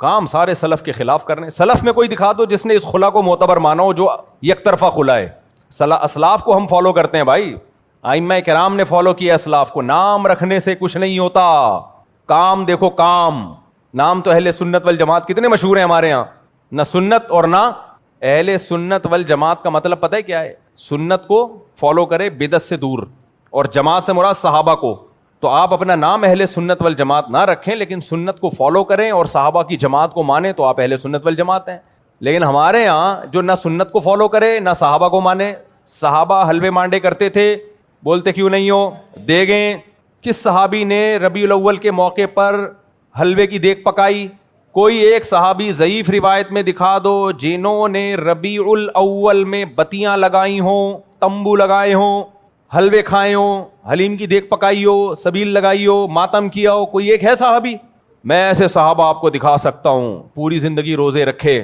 کام سارے سلف کے خلاف کرنے. سلف میں کوئی دکھا دو جس نے اس خلا کو معتبر مانا ہو جو یک طرفہ خلا ہے. اسلاف کو ہم فالو کرتے ہیں بھائی, ائمہ کرام نے فالو کیا اسلاف کو. نام رکھنے سے کچھ نہیں ہوتا, کام دیکھو کام. نام تو اہل سنت والجماعت کتنے مشہور ہیں ہمارے ہاں, نہ سنت اور نہ اہل سنت والجماعت کا مطلب پتہ ہے کیا ہے؟ سنت کو فالو کرے بدعت سے دور, اور جماعت سے مراد صحابہ کو. تو آپ اپنا نام اہل سنت والجماعت نہ رکھیں لیکن سنت کو فالو کریں اور صحابہ کی جماعت کو مانیں, تو آپ اہل سنت والجماعت ہیں. لیکن ہمارے ہاں جو نہ سنت کو فالو کرے نہ صحابہ کو مانے. صحابہ حلوے مانڈے کرتے تھے, بولتے کیوں نہیں ہو, دیگیں. کس صحابی نے ربیع الاول کے موقع پر حلوے کی دیگ پکائی؟ کوئی ایک صحابی ضعیف روایت میں دکھا دو جنہوں نے ربیع الاول میں بتیاں لگائی ہوں, تمبو لگائے ہوں, حلوے کھائے ہوں, حلیم کی دیگ پکائی ہو, سبیل لگائی ہو, ماتم کیا ہو. کوئی ایک ہے صحابی؟ میں ایسے صحابہ آپ کو دکھا سکتا ہوں پوری زندگی روزے رکھے.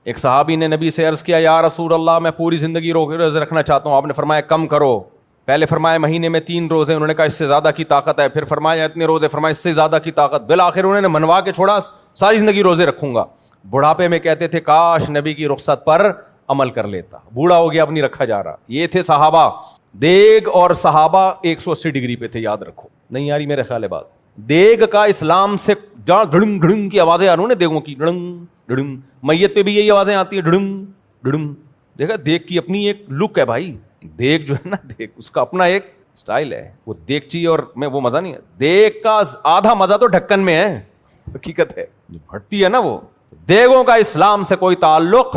ایک صحابی نے نبی سے عرض کیا, یا رسول اللہ میں پوری زندگی روزے رکھنا چاہتا ہوں. آپ نے فرمایا کم کرو. پہلے فرمایا مہینے میں 3 روزے, انہوں نے کہا اس سے زیادہ کی طاقت ہے. پھر فرمایا اتنے روزے, فرمایا اس سے زیادہ کی طاقت. بالآخر انہوں نے منوا کے چھوڑا, ساری زندگی روزے رکھوں گا. بڑھاپے میں کہتے تھے کاش نبی کی رخصت پر عمل کر لیتا, بوڑھا ہو گیا اب نہیں رکھا جا رہا. یہ تھے صحابہ. دیگ اور صحابہ 180 ڈگری پہ تھے, یاد رکھو. نہیں آ رہی میرے خیال بات؟ دیگ کا اسلام سے جہاں ڈھڑنگ ڈھڑنگ کی آوازیں آ رہی نا دیگوں کی, ڈھڑنگ ڈھڑنگ, میت پہ بھی یہی آوازیں آتی ہیں, ڈھڑنگ ڈھڑنگ. دیکھا دیگ کی اپنی ایک لک ہے بھائی. دیگ جو ہے نا, دیگ اس کا اپنا ایک سٹائل ہے. وہ دیگچی اور میں وہ مزہ نہیں ہے. دیگ کا آدھا مزہ تو ڈھکن میں ہے, حقیقت ہے. جو بھٹتی ہے نا وہ. دیگوں کا اسلام سے کوئی تعلق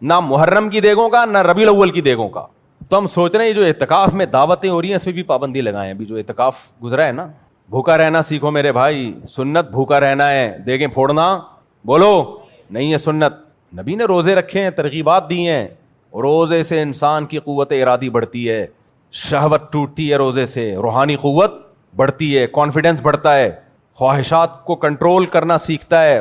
نہ محرم کی دیگوں کا نہ ربیع الاول کی دیگوں کا. تو ہم سوچ رہے ہیں جو اعتکاف میں دعوتیں ہو رہی ہیں اس پہ بھی پابندی لگائیں. ابھی جو اعتکاف گزرا ہے نا, بھوکا رہنا سیکھو میرے بھائی. سنت بھوکا رہنا ہے, دیگیں پھوڑنا بولو نہیں ہے سنت. نبی نے روزے رکھے ہیں, ترغیبات دی ہیں. روزے سے انسان کی قوت ارادی بڑھتی ہے, شہوت ٹوٹتی ہے روزے سے, روحانی قوت بڑھتی ہے, کانفیڈنس بڑھتا ہے, خواہشات کو کنٹرول کرنا سیکھتا ہے.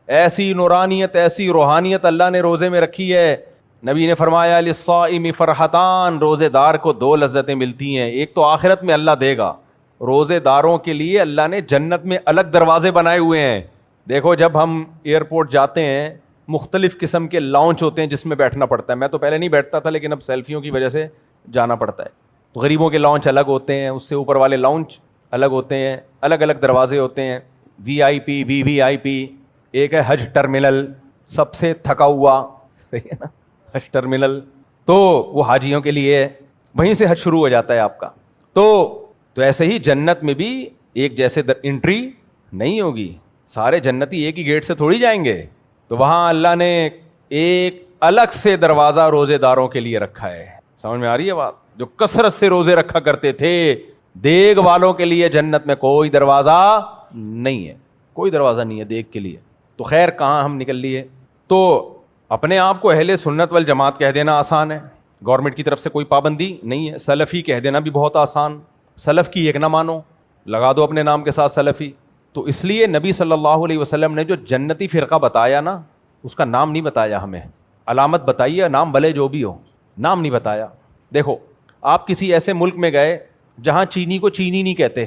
ایسی نورانیت ایسی روحانیت اللہ نے روزے میں رکھی ہے. نبی نے فرمایا للصائم فرحتان, روزے دار کو 2 لذتیں ملتی ہیں. ایک تو آخرت میں اللہ دے گا. روزے داروں کے لیے اللہ نے جنت میں الگ دروازے بنائے ہوئے ہیں. دیکھو جب ہم ایئرپورٹ جاتے ہیں, مختلف قسم کے لاؤنج ہوتے ہیں جس میں بیٹھنا پڑتا ہے. میں تو پہلے نہیں بیٹھتا تھا لیکن اب سیلفیوں کی وجہ سے جانا پڑتا ہے. تو غریبوں کے لاؤنج الگ ہوتے ہیں, اس سے اوپر والے لاؤنج الگ ہوتے ہیں, الگ الگ دروازے ہوتے ہیں, وی آئی پی, وی آئی پی. ایک ہے حج ٹرمینل, سب سے تھکا ہوا, صحیح ہے نا, حج ٹرمینل تو وہ حاجیوں کے لیے ہے, وہیں سے حج شروع ہو جاتا ہے آپ کا. تو ایسے ہی جنت میں بھی ایک جیسے انٹری نہیں ہوگی, سارے جنتی ایک ہی گیٹ سے تھوڑی جائیں گے. تو وہاں اللہ نے ایک الگ سے دروازہ روزے داروں کے لیے رکھا ہے. سمجھ میں آ رہی ہے بات؟ جو کثرت سے روزے رکھا کرتے تھے, دیگ والوں کے لیے جنت میں کوئی دروازہ نہیں ہے, کوئی دروازہ نہیں ہے دیگ کے لیے. تو خیر کہاں ہم نکل لیے. تو اپنے آپ کو اہل سنت والجماعت کہہ دینا آسان ہے, گورنمنٹ کی طرف سے کوئی پابندی نہیں ہے. سلفی کہہ دینا بھی بہت آسان, سلف کی ایک نہ مانو, لگا دو اپنے نام کے ساتھ سلفی. تو اس لیے نبی صلی اللہ علیہ وسلم نے جو جنتی فرقہ بتایا نا, اس کا نام نہیں بتایا, ہمیں علامت بتائیے, نام بھلے جو بھی ہو, نام نہیں بتایا. دیکھو آپ کسی ایسے ملک میں گئے جہاں چینی کو چینی نہیں کہتے,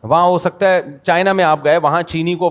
وہاں ہو سکتا ہے چائنا میں آپ گئے, وہاں چینی کو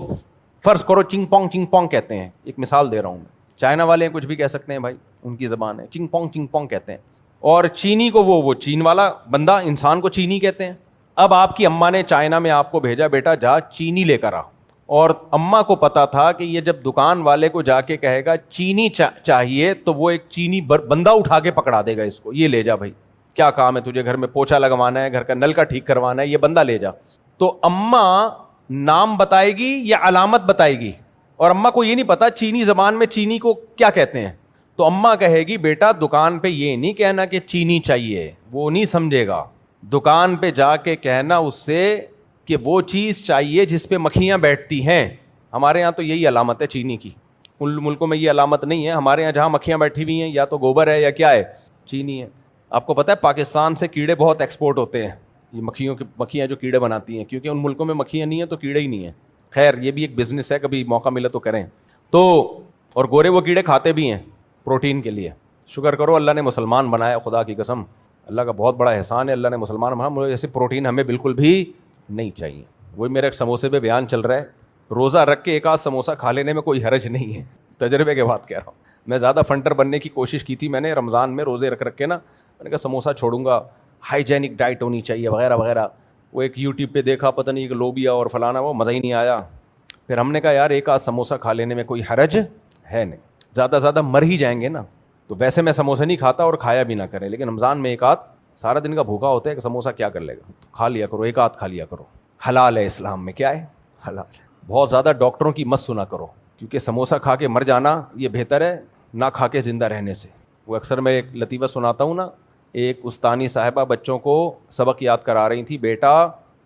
فرض کرو چنگ پونگ کہتے ہیں. ایک مثال دے رہا ہوں میں, چائنا والے کچھ بھی کہہ سکتے ہیں بھائی, ان کی زبان ہے, چنگ پونگ کہتے ہیں. اور چینی کو وہ چین والا بندہ انسان کو چینی کہتے ہیں. اب آپ کی اماں نے چائنا میں آپ کو بھیجا, بیٹا جا چینی لے کر آ, اور اماں کو پتا تھا کہ یہ جب دکان والے کو جا کے کہے گا چینی چاہیے تو وہ ایک چینی بندہ اٹھا کے پکڑا دے گا اس کو, یہ لے جا بھائی, کیا کام ہے تجھے, گھر میں پوچھا لگوانا ہے, گھر کا نل کا ٹھیک کروانا ہے, یہ بندہ لے جا. تو اماں نام بتائے گی یا علامت بتائے گی, اور اماں کو یہ نہیں پتا چینی زبان میں چینی کو کیا کہتے ہیں. تو اماں کہے گی بیٹا دکان پہ یہ نہیں کہنا کہ چینی چاہیے, وہ نہیں سمجھے گا. دکان پہ جا کے کہنا اس سے کہ وہ چیز چاہیے جس پہ مکھیاں بیٹھتی ہیں. ہمارے یہاں تو یہی علامت ہے چینی کی, ان ملکوں میں یہ علامت نہیں ہے. ہمارے یہاں جہاں مکھیاں بیٹھی ہوئی ہیں یا تو گوبر ہے یا کیا ہے, چینی ہے. آپ کو پتا ہے پاکستان سے کیڑے بہت ایکسپورٹ ہوتے ہیں, یہ مکھیاں جو کیڑے بناتی ہیں, کیونکہ ان ملکوں میں مکھیاں نہیں ہیں تو کیڑے ہی نہیں ہیں. خیر یہ بھی ایک بزنس ہے, کبھی موقع ملے تو کریں. تو اور گورے وہ کیڑے کھاتے بھی ہیں پروٹین کے لیے. شکر کرو اللہ نے مسلمان بنایا, خدا کی قسم اللہ کا بہت بڑا احسان ہے, اللہ نے مسلمان بنایا. مجھے ایسے پروٹین ہمیں بالکل بھی نہیں چاہیے. وہی میرے ایک سموسے پہ بیان چل رہا ہے, روزہ رکھ کے ایک آدھ سموسا کھا لینے میں کوئی حرج نہیں ہے, تجربے کے بات کہہ رہا ہوں. میں زیادہ فنٹر بننے کی کوشش کی تھی میں نے رمضان میں, روزے رکھ کے نا, میں نے کہا سموسا چھوڑوں گا, ہائیجینک ڈائٹ ہونی چاہیے وغیرہ وغیرہ. وہ ایک یوٹیوب پہ دیکھا, پتہ نہیں ایک لوبیا اور فلانا, وہ مزہ ہی نہیں آیا. پھر ہم نے کہا یار ایک آدھ سموسا کھا لینے میں کوئی حرج ہے نہیں, زیادہ زیادہ مر ہی جائیں گے نا. تو ویسے میں سموسے نہیں کھاتا اور کھایا بھی نہ کریں, لیکن رمضان میں ایک آدھ, سارا دن کا بھوکا ہوتا ہے کہ سموسا کیا کر لے گا, کھا لیا کرو, ایک آدھ کھا لیا کرو. حلال ہے اسلام میں, کیا ہے حلال. بہت زیادہ ڈاکٹروں کی مت سنا کرو, کیونکہ سموسا کھا کے مر جانا یہ بہتر ہے نہ کھا کے زندہ رہنے سے. وہ اکثر میں ایک لطیفہ سناتا ہوں نا, ایک استانی صاحبہ بچوں کو سبق یاد کرا رہی تھی, بیٹا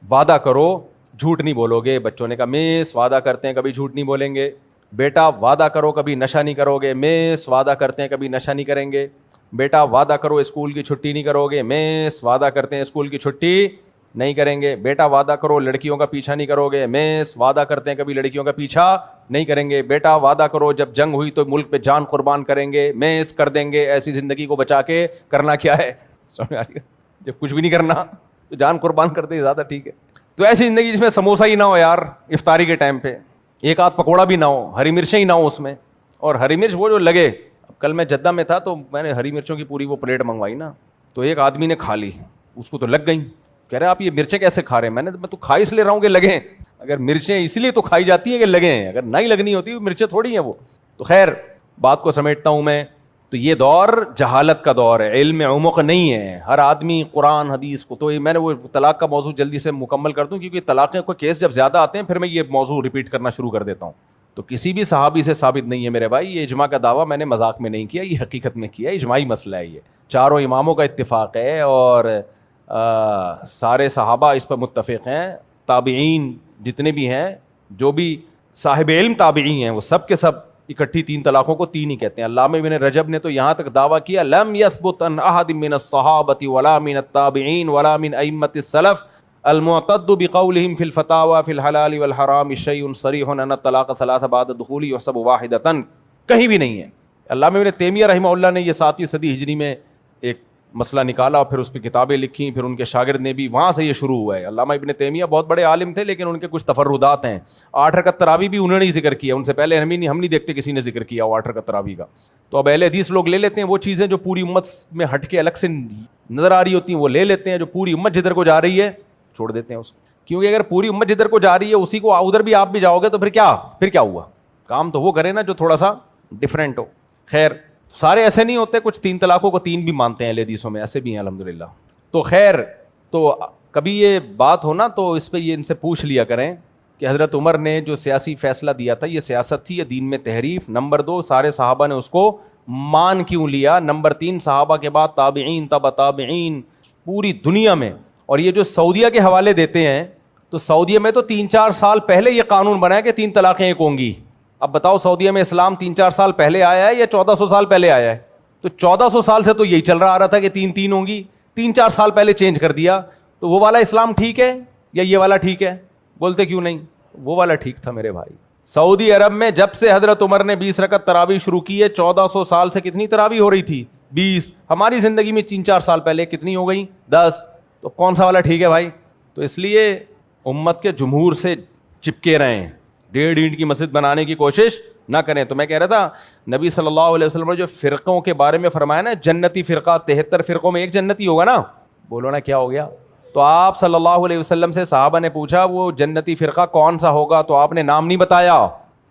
وعدہ کرو جھوٹ نہیں بولو گے. بچوں نے کہا مس وعدہ کرتے ہیں کبھی جھوٹ نہیں بولیں گے. بیٹا وعدہ کرو کبھی نشہ نہیں کرو گے. مس وعدہ کرتے ہیں کبھی نشہ نہیں کریں گے. بیٹا وعدہ کرو اسکول کی چھٹی نہیں کرو گے. مس وعدہ کرتے ہیں اسکول کی چھٹی نہیں کریں گے. بیٹا وعدہ کرو لڑکیوں کا پیچھا نہیں کرو گے. مس وعدہ کرتے ہیں کبھی لڑکیوں کا پیچھا نہیں کریں گے. بیٹا وعدہ کرو جب جنگ ہوئی تو ملک پہ جان قربان کریں گے. مس کر دیں گے. ایسی زندگی کو بچا کے کرنا کیا ہے, سمجھ آ رہی ہے, جب کچھ بھی نہیں کرنا تو جان قربان کرتے زیادہ ٹھیک ہے. تو ایسی زندگی جس میں سموسا ہی نہ ہو یار افطاری کے ٹائم پہ, ایک آدھ پکوڑا بھی نہ ہو, ہری مرچیں ہی نہ ہو اس میں, اور ہری مرچ وہ جو لگے. کل میں جدہ میں تھا تو میں نے ہری مرچوں کی پوری وہ پلیٹ منگوائی نا, تو ایک آدمی نے کھا لی, اس کو تو لگ گئیں. کہہ رہے آپ یہ مرچیں کیسے کھا رہے ہیں؟ میں تو کھا اس لیے رہا ہوں کہ لگیں. اگر مرچیں اس لیے تو کھائی جاتی ہیں کہ لگیں, اگر نہ ہی لگنی ہوتی مرچیں تھوڑی ہیں وہ. تو خیر بات کو سمیٹتا ہوں میں, تو یہ دور جہالت کا دور ہے, علم عمق نہیں ہے. ہر آدمی قرآن حدیث کو, تو میں نے وہ طلاق کا موضوع جلدی سے مکمل کر دوں کیونکہ طلاق کے کیس جب زیادہ آتے ہیں پھر میں یہ موضوع ریپیٹ کرنا شروع کر دیتا ہوں. تو کسی بھی صحابی سے ثابت نہیں ہے میرے بھائی, یہ اجماع کا دعویٰ میں نے مذاق میں نہیں کیا, یہ حقیقت میں کیا, اجماعی مسئلہ ہے. یہ چاروں اماموں کا اتفاق ہے اور سارے صحابہ اس پر متفق ہیں. تابعین جتنے بھی ہیں, جو بھی صاحب علم تابعی ہیں, وہ سب کے سب اکٹھی 3 طلاقوں کو 3 ہی کہتے ہیں. علامہ ابن رجب نے تو یہاں تک دعویٰ کیا لم یثبت عن احد من الصحابۃ ولا من التابعین ولا من ائمۃ السلف المعتد بقولهم في الفتاوى في الحلال والحرام شيء صریح ان الطلاق 3 بعد الدخول يحسب واحدة. کہیں بھی نہیں ہے. علامہ ابن تیمیہ رحمہ اللہ نے یہ 7ویں صدی ہجری میں ایک مسئلہ نکالا اور پھر اس پہ کتابیں لکھی, پھر ان کے شاگرد نے بھی, وہاں سے یہ شروع ہوا ہے. علامہ ابن تیمیہ بہت بڑے عالم تھے لیکن ان کے کچھ تفردات ہیں. 8 رکعت تراویح بھی انہوں نے ہی ذکر کیا, ان سے پہلے ہم نہیں دیکھتے کسی نے ذکر کیا وہ 8 رکعت تراویح کا. تو اب اہل حدیث لوگ لے لیتے ہیں وہ چیزیں جو پوری امت میں ہٹ کے الگ سے نظر آ رہی ہوتی ہیں, وہ لے لیتے ہیں. جو پوری امت جدھر کو جا رہی ہے چھوڑ دیتے ہیں اس کو, کیونکہ اگر پوری امت جدھر کو جا رہی ہے اسی کو ادھر بھی آپ بھی جاؤ گے تو پھر کیا ہوا. کام تو وہ کرے نا جو تھوڑا سا ڈفرینٹ ہو. خیر سارے ایسے نہیں ہوتے, کچھ 3 طلاقوں کو 3 بھی مانتے ہیں اہل حدیثوں میں, ایسے بھی ہیں الحمدللہ. تو خیر, تو کبھی یہ بات ہو نا تو اس پہ یہ ان سے پوچھ لیا کریں کہ حضرت عمر نے جو سیاسی فیصلہ دیا تھا یہ سیاست تھی یا دین میں تحریف. نمبر 2, سارے صحابہ نے اس کو مان کیوں لیا. نمبر 3, صحابہ کے بعد تابعین تبع تابعین پوری دنیا میں. اور یہ جو سعودیہ کے حوالے دیتے ہیں تو سعودیہ میں تو 3-4 سال پہلے یہ قانون بنا ہے کہ 3 طلاقیں ایک ہوں گی. اب بتاؤ سعودیہ میں اسلام 3-4 سال پہلے آیا ہے یا 1400 سال پہلے آیا ہے؟ تو 1400 سال سے تو یہی چل رہا آ رہا تھا کہ 3 ہوں گی. 3-4 سال پہلے چینج کر دیا. تو وہ والا اسلام ٹھیک ہے یا یہ والا ٹھیک ہے؟ بولتے کیوں نہیں؟ وہ والا ٹھیک تھا میرے بھائی. سعودی عرب میں جب سے حضرت عمر نے 20 رکعت تراویح شروع کی ہے, 1400 سال سے کتنی تراویح ہو رہی تھی؟ 20. ہماری زندگی میں 3-4 سال پہلے کتنی ہو گئی؟ 10. تو کون سا والا ٹھیک ہے بھائی؟ تو اس لیے امت کے جمہور سے چپکے رہیں, 1.5 اینٹ کی مسجد بنانے کی کوشش نہ کریں. تو میں کہہ رہا تھا نبی صلی اللہ علیہ وسلم نے جو فرقوں کے بارے میں فرمایا نا, جنتی فرقہ 73 فرقوں میں ایک جنتی ہوگا نا, بولو نا کیا ہو گیا؟ تو آپ صلی اللہ علیہ وسلم سے صحابہ نے پوچھا وہ جنتی فرقہ کون سا ہوگا, تو آپ نے نام نہیں بتایا.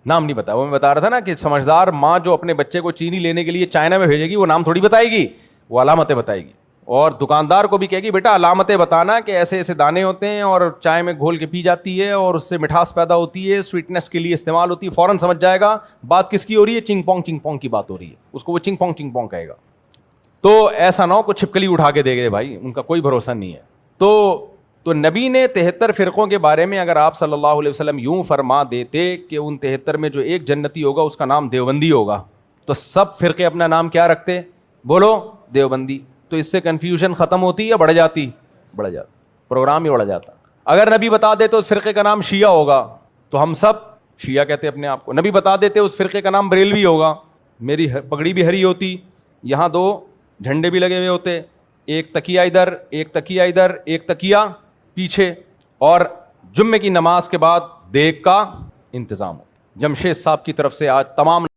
وہ میں بتا رہا تھا نا کہ سمجھدار ماں جو اپنے بچے کو چینی لینے کے لیے چائنا میں بھیجے گی وہ نام تھوڑی بتائے گی, وہ علامتیں بتائے گی. اور دکاندار کو بھی کہے گی بیٹا علامتیں بتانا کہ ایسے ایسے دانے ہوتے ہیں اور چائے میں گھول کے پی جاتی ہے اور اس سے مٹھاس پیدا ہوتی ہے, سویٹنس کے لیے استعمال ہوتی ہے. فوراً سمجھ جائے گا بات کس کی ہو رہی ہے, چنگ پونگ کی بات ہو رہی ہے. اس کو وہ چنگ پونگ کہے گا. تو ایسا نہ ہو کوئی چھپکلی اٹھا کے دے گئے بھائی, ان کا کوئی بھروسہ نہیں ہے. تو نبی نے 73 فرقوں کے بارے میں اگر آپ صلی اللہ علیہ وسلم یوں فرما دیتے کہ ان 73 میں جو ایک جنتی ہوگا اس کا نام دیوبندی ہوگا, تو سب فرقے اپنا نام کیا رکھتے؟ بولو دیوبندی. تو اس سے کنفیوژن ختم ہوتی یا بڑھ جاتی؟ بڑھ جاتی, پروگرام ہی بڑھ جاتا. اگر نبی بتا دیتے اس فرقے کا نام شیعہ ہوگا تو ہم سب شیعہ کہتے اپنے آپ کو. نبی بتا دیتے اس فرقے کا نام بریلوی ہوگا, میری پگڑی بھی ہری ہوتی, یہاں 2 جھنڈے بھی لگے ہوئے ہوتے, ایک تکیہ ادھر ایک تکیہ ادھر ایک تکیہ پیچھے, اور جمعے کی نماز کے بعد دیگ کا انتظام ہو. جمشید صاحب کی طرف سے آج تمام